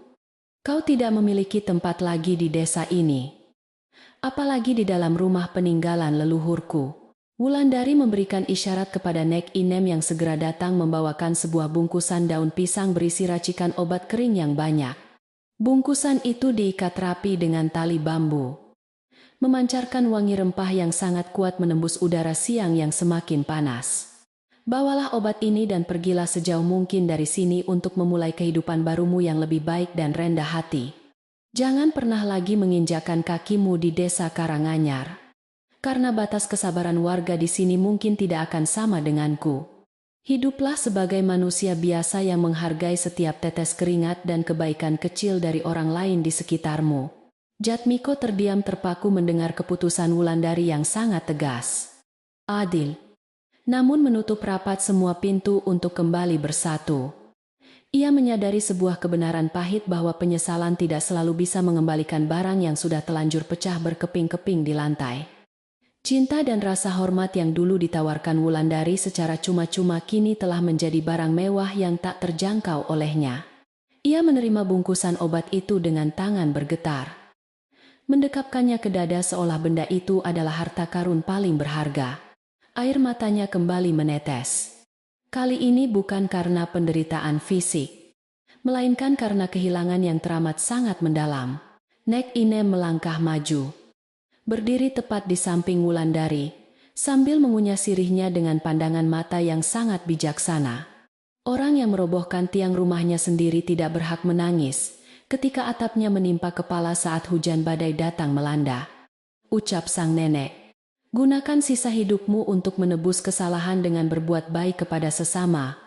kau tidak memiliki tempat lagi di desa ini, apalagi di dalam rumah peninggalan leluhurku. Wulandari memberikan isyarat kepada Nek Inem yang segera datang membawakan sebuah bungkusan daun pisang berisi racikan obat kering yang banyak. Bungkusan itu diikat rapi dengan tali bambu, memancarkan wangi rempah yang sangat kuat menembus udara siang yang semakin panas. Bawalah obat ini dan pergilah sejauh mungkin dari sini untuk memulai kehidupan barumu yang lebih baik dan rendah hati. Jangan pernah lagi menginjakkan kakimu di desa Karanganyar, karena batas kesabaran warga di sini mungkin tidak akan sama denganku. Hiduplah sebagai manusia biasa yang menghargai setiap tetes keringat dan kebaikan kecil dari orang lain di sekitarmu. Jatmiko terdiam terpaku mendengar keputusan Wulandari yang sangat tegas, adil, namun menutup rapat semua pintu untuk kembali bersatu. Ia menyadari sebuah kebenaran pahit bahwa penyesalan tidak selalu bisa mengembalikan barang yang sudah telanjur pecah berkeping-keping di lantai. Cinta dan rasa hormat yang dulu ditawarkan Wulandari secara cuma-cuma kini telah menjadi barang mewah yang tak terjangkau olehnya. Ia menerima bungkusan obat itu dengan tangan bergetar, mendekapkannya ke dada seolah benda itu adalah harta karun paling berharga. Air matanya kembali menetes. Kali ini bukan karena penderitaan fisik, melainkan karena kehilangan yang teramat sangat mendalam. Nek Inem melangkah maju, berdiri tepat di samping Wulandari, sambil mengunyah sirihnya dengan pandangan mata yang sangat bijaksana. Orang yang merobohkan tiang rumahnya sendiri tidak berhak menangis ketika atapnya menimpa kepala saat hujan badai datang melanda. Ucap sang nenek. Gunakan sisa hidupmu untuk menebus kesalahan dengan berbuat baik kepada sesama,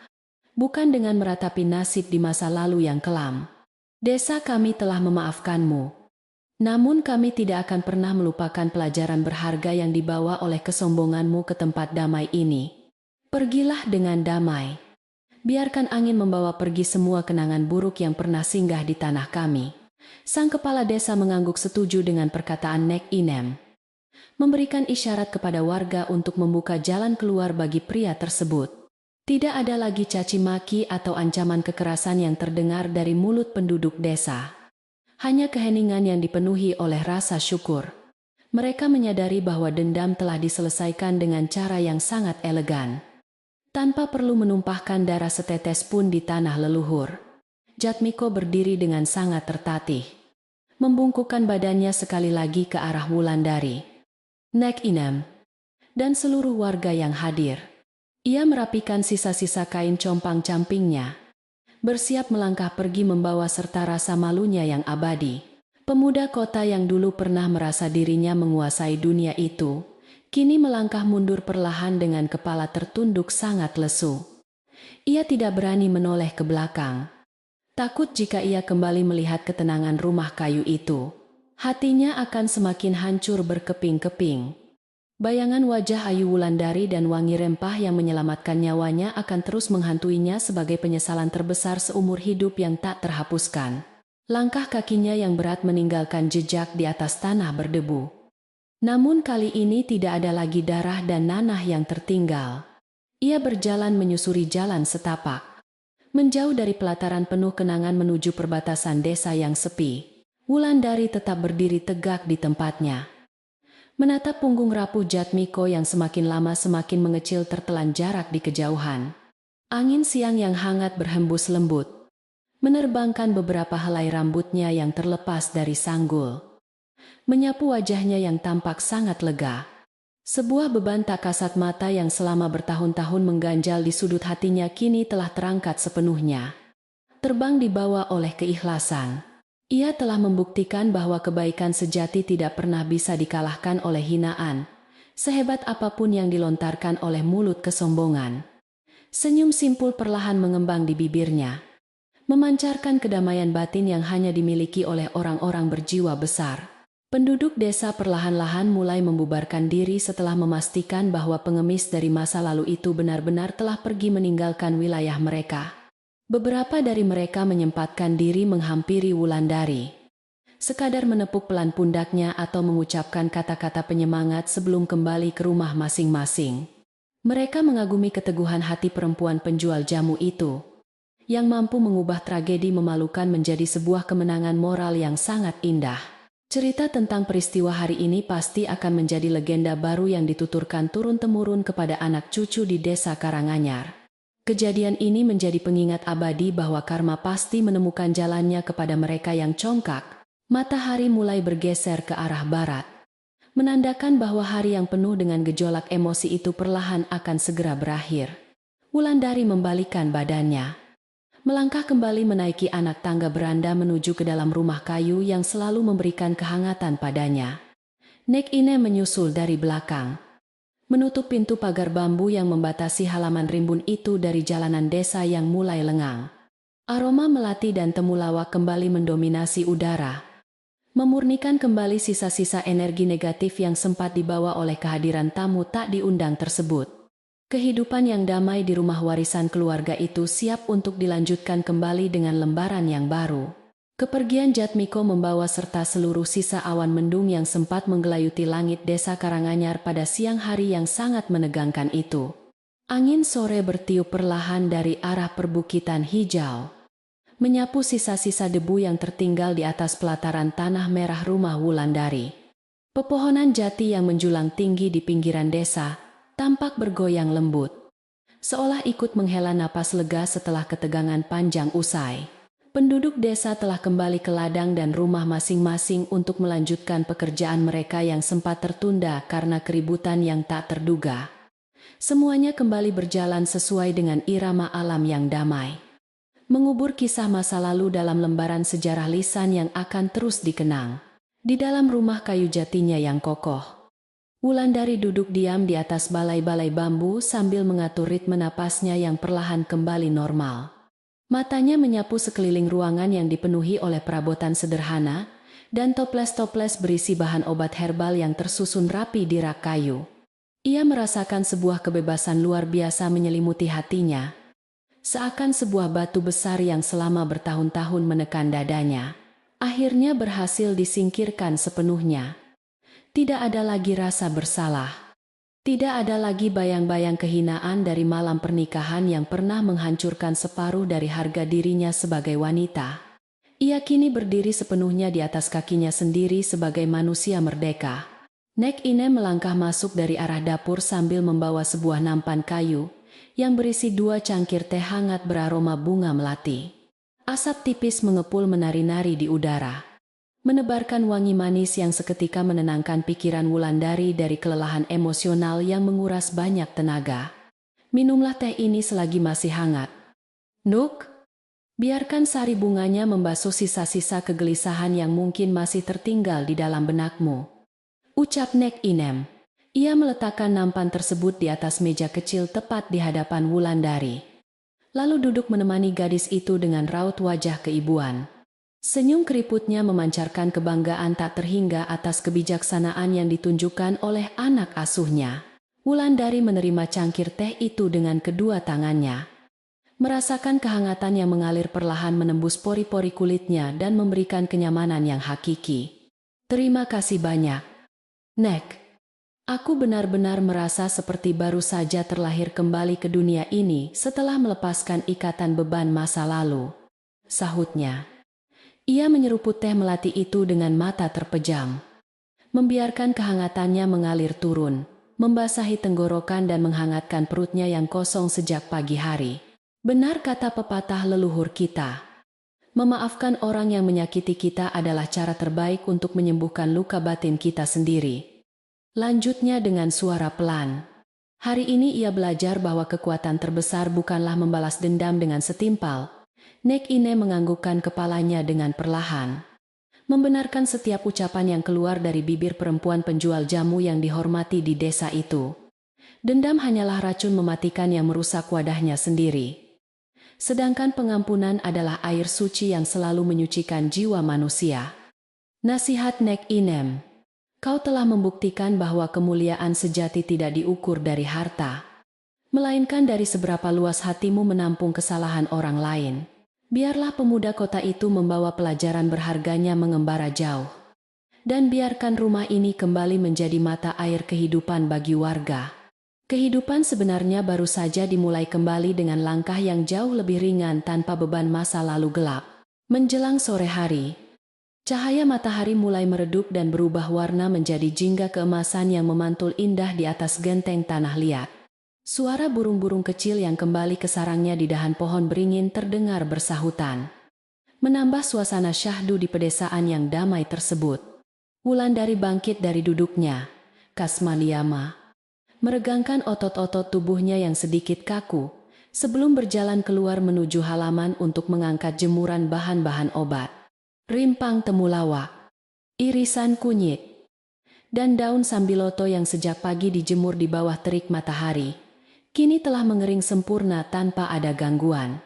bukan dengan meratapi nasib di masa lalu yang kelam. Desa kami telah memaafkanmu, namun kami tidak akan pernah melupakan pelajaran berharga yang dibawa oleh kesombonganmu ke tempat damai ini. Pergilah dengan damai. Biarkan angin membawa pergi semua kenangan buruk yang pernah singgah di tanah kami. Sang kepala desa mengangguk setuju dengan perkataan Nek Inem, memberikan isyarat kepada warga untuk membuka jalan keluar bagi pria tersebut. Tidak ada lagi caci maki atau ancaman kekerasan yang terdengar dari mulut penduduk desa. Hanya keheningan yang dipenuhi oleh rasa syukur. Mereka menyadari bahwa dendam telah diselesaikan dengan cara yang sangat elegan. Tanpa perlu menumpahkan darah setetes pun di tanah leluhur. Jatmiko berdiri dengan sangat tertatih. Membungkukkan badannya sekali lagi ke arah Wulandari. Nek Inem dan seluruh warga yang hadir. Ia merapikan sisa-sisa kain compang-campingnya. Bersiap melangkah pergi membawa serta rasa malunya yang abadi. Pemuda kota yang dulu pernah merasa dirinya menguasai dunia itu, kini melangkah mundur perlahan dengan kepala tertunduk sangat lesu. Ia tidak berani menoleh ke belakang. Takut jika ia kembali melihat ketenangan rumah kayu itu, hatinya akan semakin hancur berkeping-keping. Bayangan wajah Ayu Wulandari dan wangi rempah yang menyelamatkan nyawanya akan terus menghantuinya sebagai penyesalan terbesar seumur hidup yang tak terhapuskan. Langkah kakinya yang berat meninggalkan jejak di atas tanah berdebu. Namun kali ini tidak ada lagi darah dan nanah yang tertinggal. Ia berjalan menyusuri jalan setapak. Menjauh dari pelataran penuh kenangan menuju perbatasan desa yang sepi, Wulandari tetap berdiri tegak di tempatnya. Menatap punggung rapuh Jatmiko yang semakin lama semakin mengecil tertelan jarak di kejauhan. Angin siang yang hangat berhembus lembut, menerbangkan beberapa helai rambutnya yang terlepas dari sanggul. Menyapu wajahnya yang tampak sangat lega. Sebuah beban tak kasat mata yang selama bertahun-tahun mengganjal di sudut hatinya kini telah terangkat sepenuhnya. Terbang dibawa oleh keikhlasan. Ia telah membuktikan bahwa kebaikan sejati tidak pernah bisa dikalahkan oleh hinaan, sehebat apapun yang dilontarkan oleh mulut kesombongan. Senyum simpul perlahan mengembang di bibirnya, memancarkan kedamaian batin yang hanya dimiliki oleh orang-orang berjiwa besar. Penduduk desa perlahan-lahan mulai membubarkan diri setelah memastikan bahwa pengemis dari masa lalu itu benar-benar telah pergi meninggalkan wilayah mereka. Beberapa dari mereka menyempatkan diri menghampiri Wulandari, sekadar menepuk pelan pundaknya atau mengucapkan kata-kata penyemangat sebelum kembali ke rumah masing-masing. Mereka mengagumi keteguhan hati perempuan penjual jamu itu, yang mampu mengubah tragedi memalukan menjadi sebuah kemenangan moral yang sangat indah. Cerita tentang peristiwa hari ini pasti akan menjadi legenda baru yang dituturkan turun-temurun kepada anak cucu di desa Karanganyar. Kejadian ini menjadi pengingat abadi bahwa karma pasti menemukan jalannya kepada mereka yang congkak. Matahari mulai bergeser ke arah barat, menandakan bahwa hari yang penuh dengan gejolak emosi itu perlahan akan segera berakhir. Wulandari membalikkan badannya, melangkah kembali menaiki anak tangga beranda menuju ke dalam rumah kayu yang selalu memberikan kehangatan padanya. Nek Ine menyusul dari belakang, menutup pintu pagar bambu yang membatasi halaman rimbun itu dari jalanan desa yang mulai lengang. Aroma melati dan temulawak kembali mendominasi udara, memurnikan kembali sisa-sisa energi negatif yang sempat dibawa oleh kehadiran tamu tak diundang tersebut. Kehidupan yang damai di rumah warisan keluarga itu siap untuk dilanjutkan kembali dengan lembaran yang baru. Kepergian Jatmiko membawa serta seluruh sisa awan mendung yang sempat menggelayuti langit desa Karanganyar pada siang hari yang sangat menegangkan itu. Angin sore bertiup perlahan dari arah perbukitan hijau, menyapu sisa-sisa debu yang tertinggal di atas pelataran tanah merah rumah Wulandari. Pepohonan jati yang menjulang tinggi di pinggiran desa tampak bergoyang lembut, seolah ikut menghela napas lega setelah ketegangan panjang usai. Penduduk desa telah kembali ke ladang dan rumah masing-masing untuk melanjutkan pekerjaan mereka yang sempat tertunda karena keributan yang tak terduga. Semuanya kembali berjalan sesuai dengan irama alam yang damai, mengubur kisah masa lalu dalam lembaran sejarah lisan yang akan terus dikenang. Di dalam rumah kayu jatinya yang kokoh, Wulandari duduk diam di atas balai-balai bambu sambil mengatur ritme napasnya yang perlahan kembali normal. Matanya menyapu sekeliling ruangan yang dipenuhi oleh perabotan sederhana dan toples-toples berisi bahan obat herbal yang tersusun rapi di rak kayu. Ia merasakan sebuah kebebasan luar biasa menyelimuti hatinya, seakan sebuah batu besar yang selama bertahun-tahun menekan dadanya akhirnya berhasil disingkirkan sepenuhnya. Tidak ada lagi rasa bersalah. Tidak ada lagi bayang-bayang kehinaan dari malam pernikahan yang pernah menghancurkan separuh dari harga dirinya sebagai wanita. Ia kini berdiri sepenuhnya di atas kakinya sendiri sebagai manusia merdeka. Nek Inem melangkah masuk dari arah dapur sambil membawa sebuah nampan kayu yang berisi 2 cangkir teh hangat beraroma bunga melati. Asap tipis mengepul menari-nari di udara, menebarkan wangi manis yang seketika menenangkan pikiran Wulandari dari kelelahan emosional yang menguras banyak tenaga. Minumlah teh ini selagi masih hangat. Nuk, biarkan sari bunganya membasuh sisa-sisa kegelisahan yang mungkin masih tertinggal di dalam benakmu, ucap Nek Inem. Ia meletakkan nampan tersebut di atas meja kecil tepat di hadapan Wulandari, lalu duduk menemani gadis itu dengan raut wajah keibuan. Senyum keriputnya memancarkan kebanggaan tak terhingga atas kebijaksanaan yang ditunjukkan oleh anak asuhnya. Wulandari menerima cangkir teh itu dengan kedua tangannya, merasakan kehangatan yang mengalir perlahan menembus pori-pori kulitnya dan memberikan kenyamanan yang hakiki. Terima kasih banyak, Nek. Aku benar-benar merasa seperti baru saja terlahir kembali ke dunia ini setelah melepaskan ikatan beban masa lalu, sahutnya. Ia menyeruput teh melati itu dengan mata terpejam, membiarkan kehangatannya mengalir turun, membasahi tenggorokan dan menghangatkan perutnya yang kosong sejak pagi hari. Benar kata pepatah leluhur kita, memaafkan orang yang menyakiti kita adalah cara terbaik untuk menyembuhkan luka batin kita sendiri. Lanjutnya dengan suara pelan. Hari ini ia belajar bahwa kekuatan terbesar bukanlah membalas dendam dengan setimpal. Nek Inem menganggukkan kepalanya dengan perlahan, membenarkan setiap ucapan yang keluar dari bibir perempuan penjual jamu yang dihormati di desa itu. Dendam hanyalah racun mematikan yang merusak wadahnya sendiri. Sedangkan pengampunan adalah air suci yang selalu menyucikan jiwa manusia. Nasihat Nek Inem. Kau telah membuktikan bahwa kemuliaan sejati tidak diukur dari harta, melainkan dari seberapa luas hatimu menampung kesalahan orang lain. Biarlah pemuda kota itu membawa pelajaran berharganya mengembara jauh. Dan biarkan rumah ini kembali menjadi mata air kehidupan bagi warga. Kehidupan sebenarnya baru saja dimulai kembali dengan langkah yang jauh lebih ringan tanpa beban masa lalu gelap. Menjelang sore hari, cahaya matahari mulai meredup dan berubah warna menjadi jingga keemasan yang memantul indah di atas genteng tanah liat. Suara burung-burung kecil yang kembali ke sarangnya di dahan pohon beringin terdengar bersahutan, menambah suasana syahdu di pedesaan yang damai tersebut. Wulandari bangkit dari duduknya, kasmaliyama, meregangkan otot-otot tubuhnya yang sedikit kaku, sebelum berjalan keluar menuju halaman untuk mengangkat jemuran bahan-bahan obat. Rimpang temulawak, irisan kunyit, dan daun sambiloto yang sejak pagi dijemur di bawah terik matahari, kini telah mengering sempurna tanpa ada gangguan.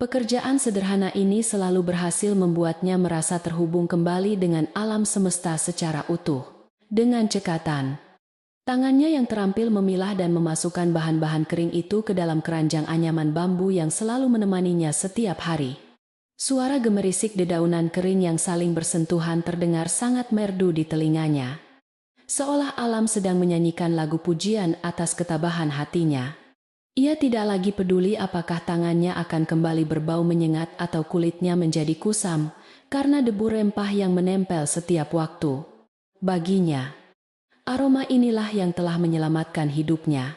Pekerjaan sederhana ini selalu berhasil membuatnya merasa terhubung kembali dengan alam semesta secara utuh. Dengan cekatan, tangannya yang terampil memilah dan memasukkan bahan-bahan kering itu ke dalam keranjang anyaman bambu yang selalu menemaninya setiap hari. Suara gemerisik dedaunan kering yang saling bersentuhan terdengar sangat merdu di telinganya, seolah alam sedang menyanyikan lagu pujian atas ketabahan hatinya. Ia tidak lagi peduli apakah tangannya akan kembali berbau menyengat atau kulitnya menjadi kusam karena debu rempah yang menempel setiap waktu. Baginya, aroma inilah yang telah menyelamatkan hidupnya,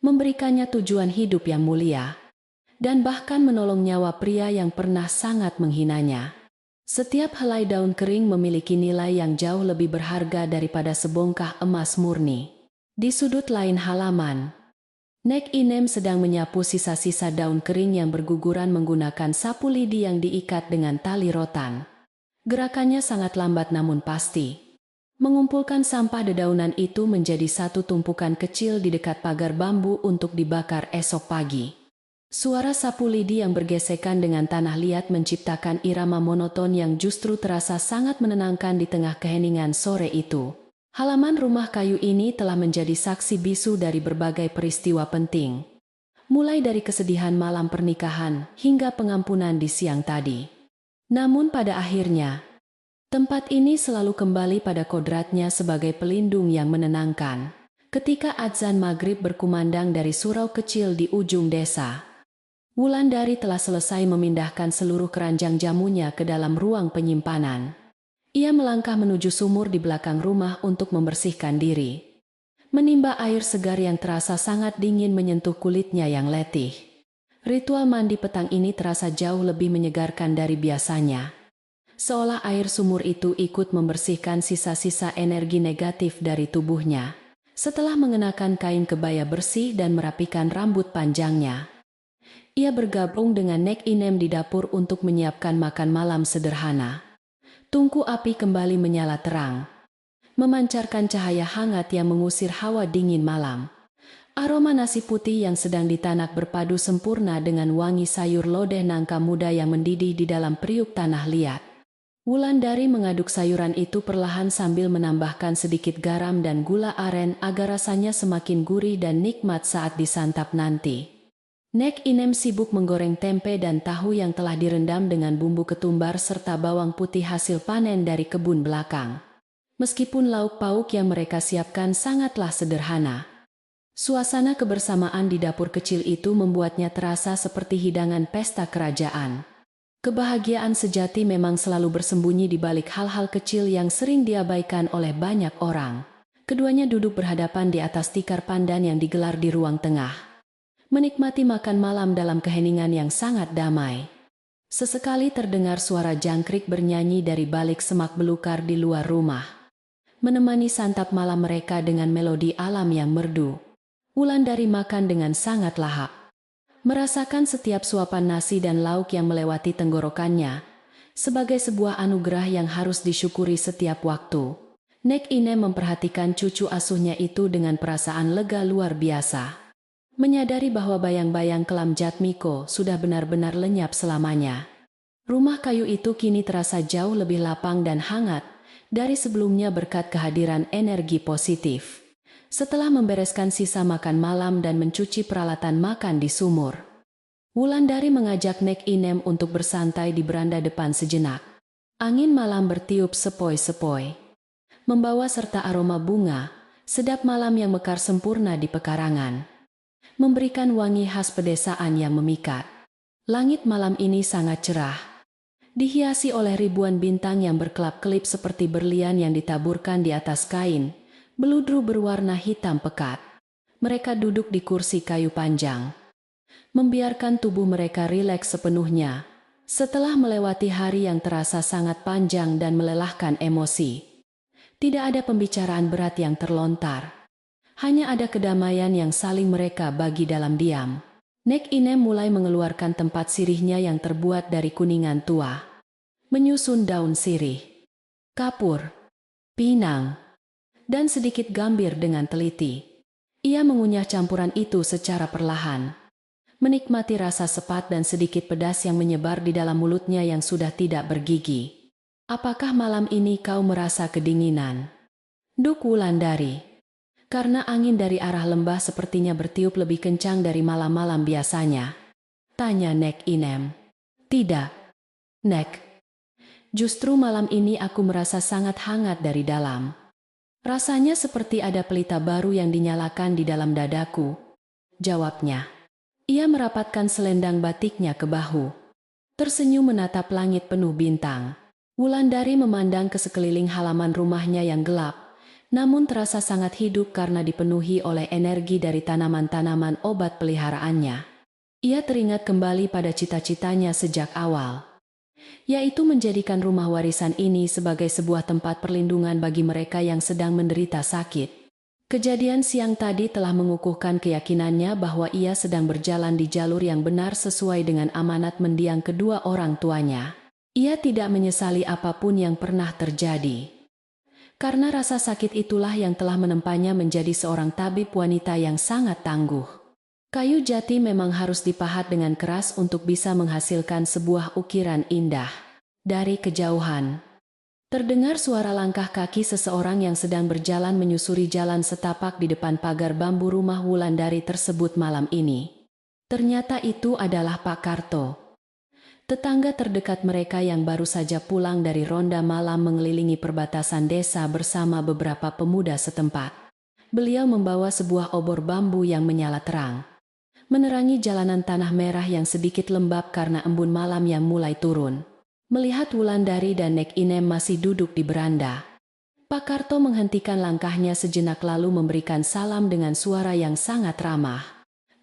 memberikannya tujuan hidup yang mulia, dan bahkan menolong nyawa pria yang pernah sangat menghinanya. Setiap helai daun kering memiliki nilai yang jauh lebih berharga daripada sebongkah emas murni. Di sudut lain halaman, Nek Inem sedang menyapu sisa-sisa daun kering yang berguguran menggunakan sapu lidi yang diikat dengan tali rotan. Gerakannya sangat lambat namun pasti. Mengumpulkan sampah dedaunan itu menjadi satu tumpukan kecil di dekat pagar bambu untuk dibakar esok pagi. Suara sapu lidi yang bergesekan dengan tanah liat menciptakan irama monoton yang justru terasa sangat menenangkan di tengah keheningan sore itu. Halaman rumah kayu ini telah menjadi saksi bisu dari berbagai peristiwa penting, mulai dari kesedihan malam pernikahan hingga pengampunan di siang tadi. Namun pada akhirnya, tempat ini selalu kembali pada kodratnya sebagai pelindung yang menenangkan. Ketika adzan maghrib berkumandang dari surau kecil di ujung desa, Wulandari telah selesai memindahkan seluruh keranjang jamunya ke dalam ruang penyimpanan. Ia melangkah menuju sumur di belakang rumah untuk membersihkan diri. Menimba air segar yang terasa sangat dingin menyentuh kulitnya yang letih. Ritual mandi petang ini terasa jauh lebih menyegarkan dari biasanya. Seolah air sumur itu ikut membersihkan sisa-sisa energi negatif dari tubuhnya. Setelah mengenakan kain kebaya bersih dan merapikan rambut panjangnya, ia bergabung dengan Nek Inem di dapur untuk menyiapkan makan malam sederhana. Tungku api kembali menyala terang, memancarkan cahaya hangat yang mengusir hawa dingin malam. Aroma nasi putih yang sedang ditanak berpadu sempurna dengan wangi sayur lodeh nangka muda yang mendidih di dalam periuk tanah liat. Wulandari mengaduk sayuran itu perlahan sambil menambahkan sedikit garam dan gula aren agar rasanya semakin gurih dan nikmat saat disantap nanti. Nek Inem sibuk menggoreng tempe dan tahu yang telah direndam dengan bumbu ketumbar serta bawang putih hasil panen dari kebun belakang. Meskipun lauk pauk yang mereka siapkan sangatlah sederhana, suasana kebersamaan di dapur kecil itu membuatnya terasa seperti hidangan pesta kerajaan. Kebahagiaan sejati memang selalu bersembunyi di balik hal-hal kecil yang sering diabaikan oleh banyak orang. Keduanya duduk berhadapan di atas tikar pandan yang digelar di ruang tengah, menikmati makan malam dalam keheningan yang sangat damai. Sesekali terdengar suara jangkrik bernyanyi dari balik semak belukar di luar rumah, menemani santap malam mereka dengan melodi alam yang merdu. Wulandari makan dengan sangat lahap, merasakan setiap suapan nasi dan lauk yang melewati tenggorokannya sebagai sebuah anugerah yang harus disyukuri setiap waktu. Nek Inem memperhatikan cucu asuhnya itu dengan perasaan lega luar biasa, menyadari bahwa bayang-bayang kelam Jatmiko sudah benar-benar lenyap selamanya. Rumah kayu itu kini terasa jauh lebih lapang dan hangat dari sebelumnya berkat kehadiran energi positif. Setelah membereskan sisa makan malam dan mencuci peralatan makan di sumur, Wulandari mengajak Nek Inem untuk bersantai di beranda depan sejenak. Angin malam bertiup sepoi-sepoi, membawa serta aroma bunga sedap malam yang mekar sempurna di pekarangan, memberikan wangi khas pedesaan yang memikat. Langit malam ini sangat cerah, dihiasi oleh ribuan bintang yang berkelap-kelip seperti berlian yang ditaburkan di atas kain beludru berwarna hitam pekat. Mereka duduk di kursi kayu panjang, membiarkan tubuh mereka rileks sepenuhnya setelah melewati hari yang terasa sangat panjang dan melelahkan emosi. Tidak ada pembicaraan berat yang terlontar, hanya ada kedamaian yang saling mereka bagi dalam diam. Nek Inem mulai mengeluarkan tempat sirihnya yang terbuat dari kuningan tua, menyusun daun sirih, kapur, pinang, dan sedikit gambir dengan teliti. Ia mengunyah campuran itu secara perlahan, menikmati rasa sepat dan sedikit pedas yang menyebar di dalam mulutnya yang sudah tidak bergigi. Apakah malam ini kau merasa kedinginan, Duk Wulandari? Karena angin dari arah lembah sepertinya bertiup lebih kencang dari malam-malam biasanya, tanya Nek Inem. Tidak, Nek. Justru malam ini aku merasa sangat hangat dari dalam. Rasanya seperti ada pelita baru yang dinyalakan di dalam dadaku, jawabnya. Ia merapatkan selendang batiknya ke bahu, tersenyum menatap langit penuh bintang. Wulandari memandang ke sekeliling halaman rumahnya yang gelap, namun terasa sangat hidup karena dipenuhi oleh energi dari tanaman-tanaman obat peliharaannya. Ia teringat kembali pada cita-citanya sejak awal, yaitu menjadikan rumah warisan ini sebagai sebuah tempat perlindungan bagi mereka yang sedang menderita sakit. Kejadian siang tadi telah mengukuhkan keyakinannya bahwa ia sedang berjalan di jalur yang benar sesuai dengan amanat mendiang kedua orang tuanya. Ia tidak menyesali apapun yang pernah terjadi, karena rasa sakit itulah yang telah menempanya menjadi seorang tabib wanita yang sangat tangguh. Kayu jati memang harus dipahat dengan keras untuk bisa menghasilkan sebuah ukiran indah. Dari kejauhan, terdengar suara langkah kaki seseorang yang sedang berjalan menyusuri jalan setapak di depan pagar bambu rumah Wulandari tersebut malam ini. Ternyata itu adalah Pak Karto, tetangga terdekat mereka yang baru saja pulang dari ronda malam mengelilingi perbatasan desa bersama beberapa pemuda setempat. Beliau membawa sebuah obor bambu yang menyala terang, menerangi jalanan tanah merah yang sedikit lembab karena embun malam yang mulai turun. Melihat Wulandari dan Nek Inem masih duduk di beranda, Pak Karto menghentikan langkahnya sejenak lalu memberikan salam dengan suara yang sangat ramah.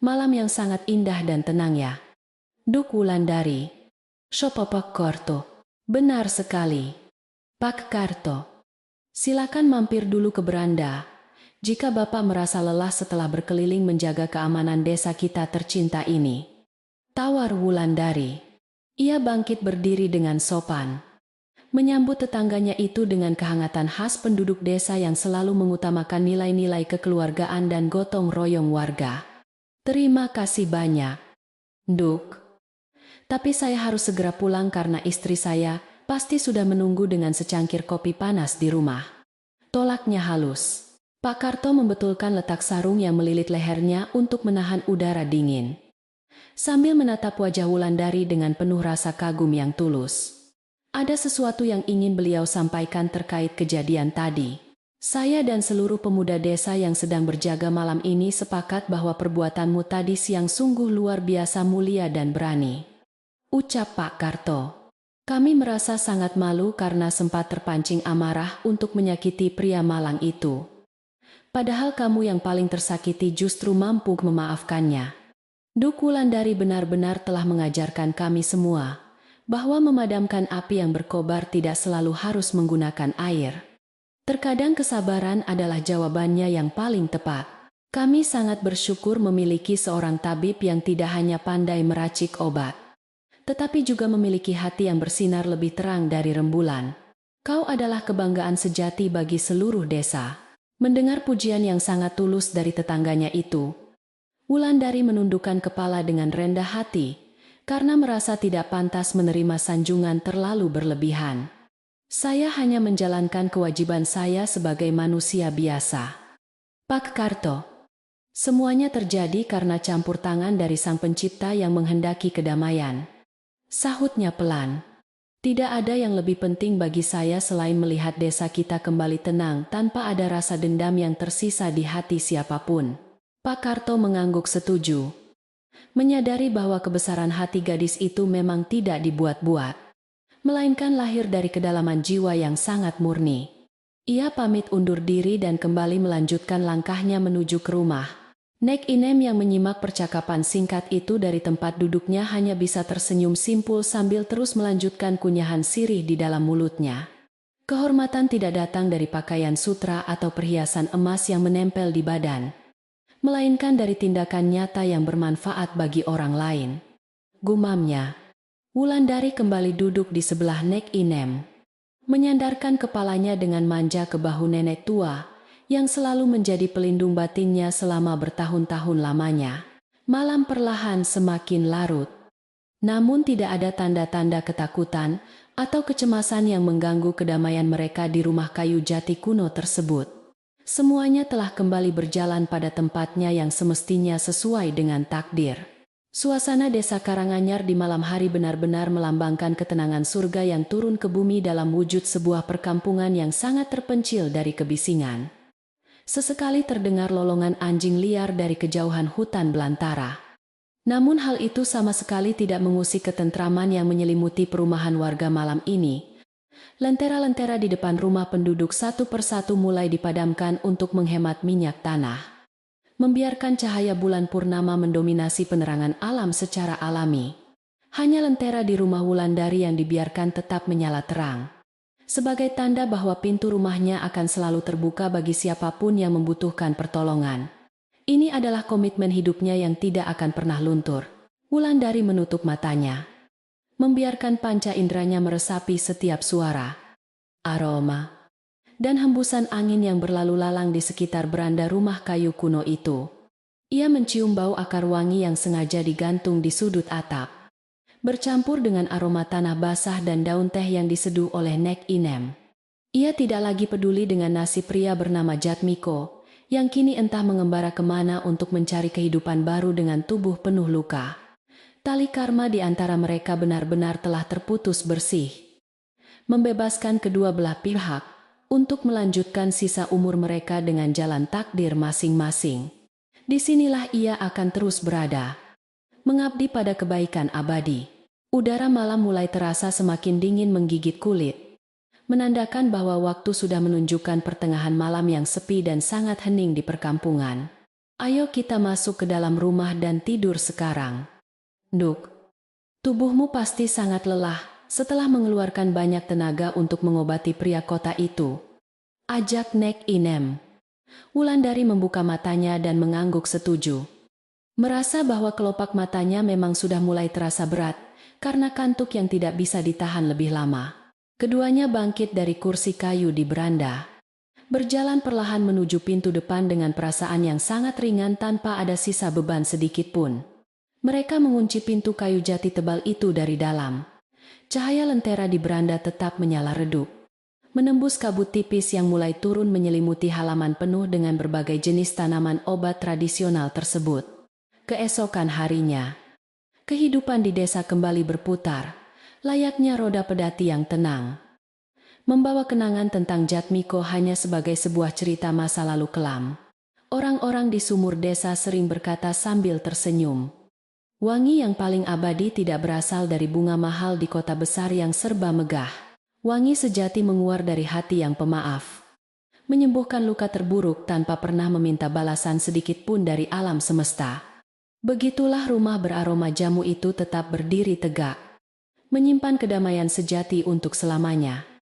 Malam yang sangat indah dan tenang ya, Duk Wulandari. Sopo Pak Karto. Benar sekali, Pak Karto. Silakan mampir dulu ke beranda. Jika Bapak merasa lelah setelah berkeliling menjaga keamanan desa kita tercinta ini. Tawar Wulandari. Ia bangkit berdiri dengan sopan. Menyambut tetangganya itu dengan kehangatan khas penduduk desa yang selalu mengutamakan nilai-nilai kekeluargaan dan gotong royong warga. Terima kasih banyak, Duk. Tapi saya harus segera pulang karena istri saya pasti sudah menunggu dengan secangkir kopi panas di rumah. Tolaknya halus. Pak Karto membetulkan letak sarung yang melilit lehernya untuk menahan udara dingin. Sambil menatap wajah Wulandari dengan penuh rasa kagum yang tulus. Ada sesuatu yang ingin beliau sampaikan terkait kejadian tadi. Saya dan seluruh pemuda desa yang sedang berjaga malam ini sepakat bahwa perbuatanmu tadi siang sungguh luar biasa mulia dan berani. Ucap Pak Karto. Kami merasa sangat malu karena sempat terpancing amarah untuk menyakiti pria malang itu. Padahal kamu yang paling tersakiti justru mampu memaafkannya. Duk Wulandari benar-benar telah mengajarkan kami semua bahwa memadamkan api yang berkobar tidak selalu harus menggunakan air. Terkadang kesabaran adalah jawabannya yang paling tepat. Kami sangat bersyukur memiliki seorang tabib yang tidak hanya pandai meracik obat, tetapi juga memiliki hati yang bersinar lebih terang dari rembulan. Kau adalah kebanggaan sejati bagi seluruh desa. Mendengar pujian yang sangat tulus dari tetangganya itu, Wulandari menundukkan kepala dengan rendah hati, karena merasa tidak pantas menerima sanjungan terlalu berlebihan. Saya hanya menjalankan kewajiban saya sebagai manusia biasa. Pak Karto. Semuanya terjadi karena campur tangan dari Sang Pencipta yang menghendaki kedamaian. Sahutnya pelan. Tidak ada yang lebih penting bagi saya selain melihat desa kita kembali tenang tanpa ada rasa dendam yang tersisa di hati siapapun. Pak Karto mengangguk setuju. Menyadari bahwa kebesaran hati gadis itu memang tidak dibuat-buat, melainkan lahir dari kedalaman jiwa yang sangat murni. Ia pamit undur diri dan kembali melanjutkan langkahnya menuju ke rumah. Nek Inem yang menyimak percakapan singkat itu dari tempat duduknya hanya bisa tersenyum simpul sambil terus melanjutkan kunyahan sirih di dalam mulutnya. Kehormatan tidak datang dari pakaian sutra atau perhiasan emas yang menempel di badan, melainkan dari tindakan nyata yang bermanfaat bagi orang lain. Gumamnya. Wulandari kembali duduk di sebelah Nek Inem, menyandarkan kepalanya dengan manja ke bahu nenek tua, yang selalu menjadi pelindung batinnya selama bertahun-tahun lamanya. Malam perlahan semakin larut. Namun tidak ada tanda-tanda ketakutan atau kecemasan yang mengganggu kedamaian mereka di rumah kayu jati kuno tersebut. Semuanya telah kembali berjalan pada tempatnya yang semestinya sesuai dengan takdir. Suasana desa Karanganyar di malam hari benar-benar melambangkan ketenangan surga yang turun ke bumi dalam wujud sebuah perkampungan yang sangat terpencil dari kebisingan. Sesekali terdengar lolongan anjing liar dari kejauhan hutan belantara. Namun hal itu sama sekali tidak mengusik ketentraman yang menyelimuti perumahan warga malam ini. Lentera-lentera di depan rumah penduduk satu persatu mulai dipadamkan untuk menghemat minyak tanah. Membiarkan cahaya bulan purnama mendominasi penerangan alam secara alami. Hanya lentera di rumah Wulandari yang dibiarkan tetap menyala terang. Sebagai tanda bahwa pintu rumahnya akan selalu terbuka bagi siapapun yang membutuhkan pertolongan. Ini adalah komitmen hidupnya yang tidak akan pernah luntur. Wulandari menutup matanya, membiarkan panca inderanya meresapi setiap suara, aroma, dan hembusan angin yang berlalu lalang di sekitar beranda rumah kayu kuno itu. Ia mencium bau akar wangi yang sengaja digantung di sudut atap, bercampur dengan aroma tanah basah dan daun teh yang diseduh oleh Nek Inem. Ia tidak lagi peduli dengan nasib pria bernama Jatmiko, yang kini entah mengembara kemana untuk mencari kehidupan baru dengan tubuh penuh luka. Tali karma di antara mereka benar-benar telah terputus bersih, membebaskan kedua belah pihak untuk melanjutkan sisa umur mereka dengan jalan takdir masing-masing. Disinilah ia akan terus berada, mengabdi pada kebaikan abadi. Udara malam mulai terasa semakin dingin menggigit kulit, menandakan bahwa waktu sudah menunjukkan pertengahan malam yang sepi dan sangat hening di perkampungan. Ayo kita masuk ke dalam rumah dan tidur sekarang. Duk, tubuhmu pasti sangat lelah setelah mengeluarkan banyak tenaga untuk mengobati pria kota itu. Ajak Nek Inem. Wulandari membuka matanya dan mengangguk setuju. Merasa bahwa kelopak matanya memang sudah mulai terasa berat, karena kantuk yang tidak bisa ditahan lebih lama. Keduanya bangkit dari kursi kayu di beranda. Berjalan perlahan menuju pintu depan dengan perasaan yang sangat ringan tanpa ada sisa beban sedikit pun. Mereka mengunci pintu kayu jati tebal itu dari dalam. Cahaya lentera di beranda tetap menyala redup, menembus kabut tipis yang mulai turun menyelimuti halaman penuh dengan berbagai jenis tanaman obat tradisional tersebut. Keesokan harinya, kehidupan di desa kembali berputar, layaknya roda pedati yang tenang. Membawa kenangan tentang Jatmiko hanya sebagai sebuah cerita masa lalu kelam. Orang-orang di sumur desa sering berkata sambil tersenyum. Wangi yang paling abadi tidak berasal dari bunga mahal di kota besar yang serba megah. Wangi sejati menguar dari hati yang pemaaf, menyembuhkan luka terburuk tanpa pernah meminta balasan sedikit pun dari alam semesta. Begitulah rumah beraroma jamu itu tetap berdiri tegak, menyimpan kedamaian sejati untuk selamanya.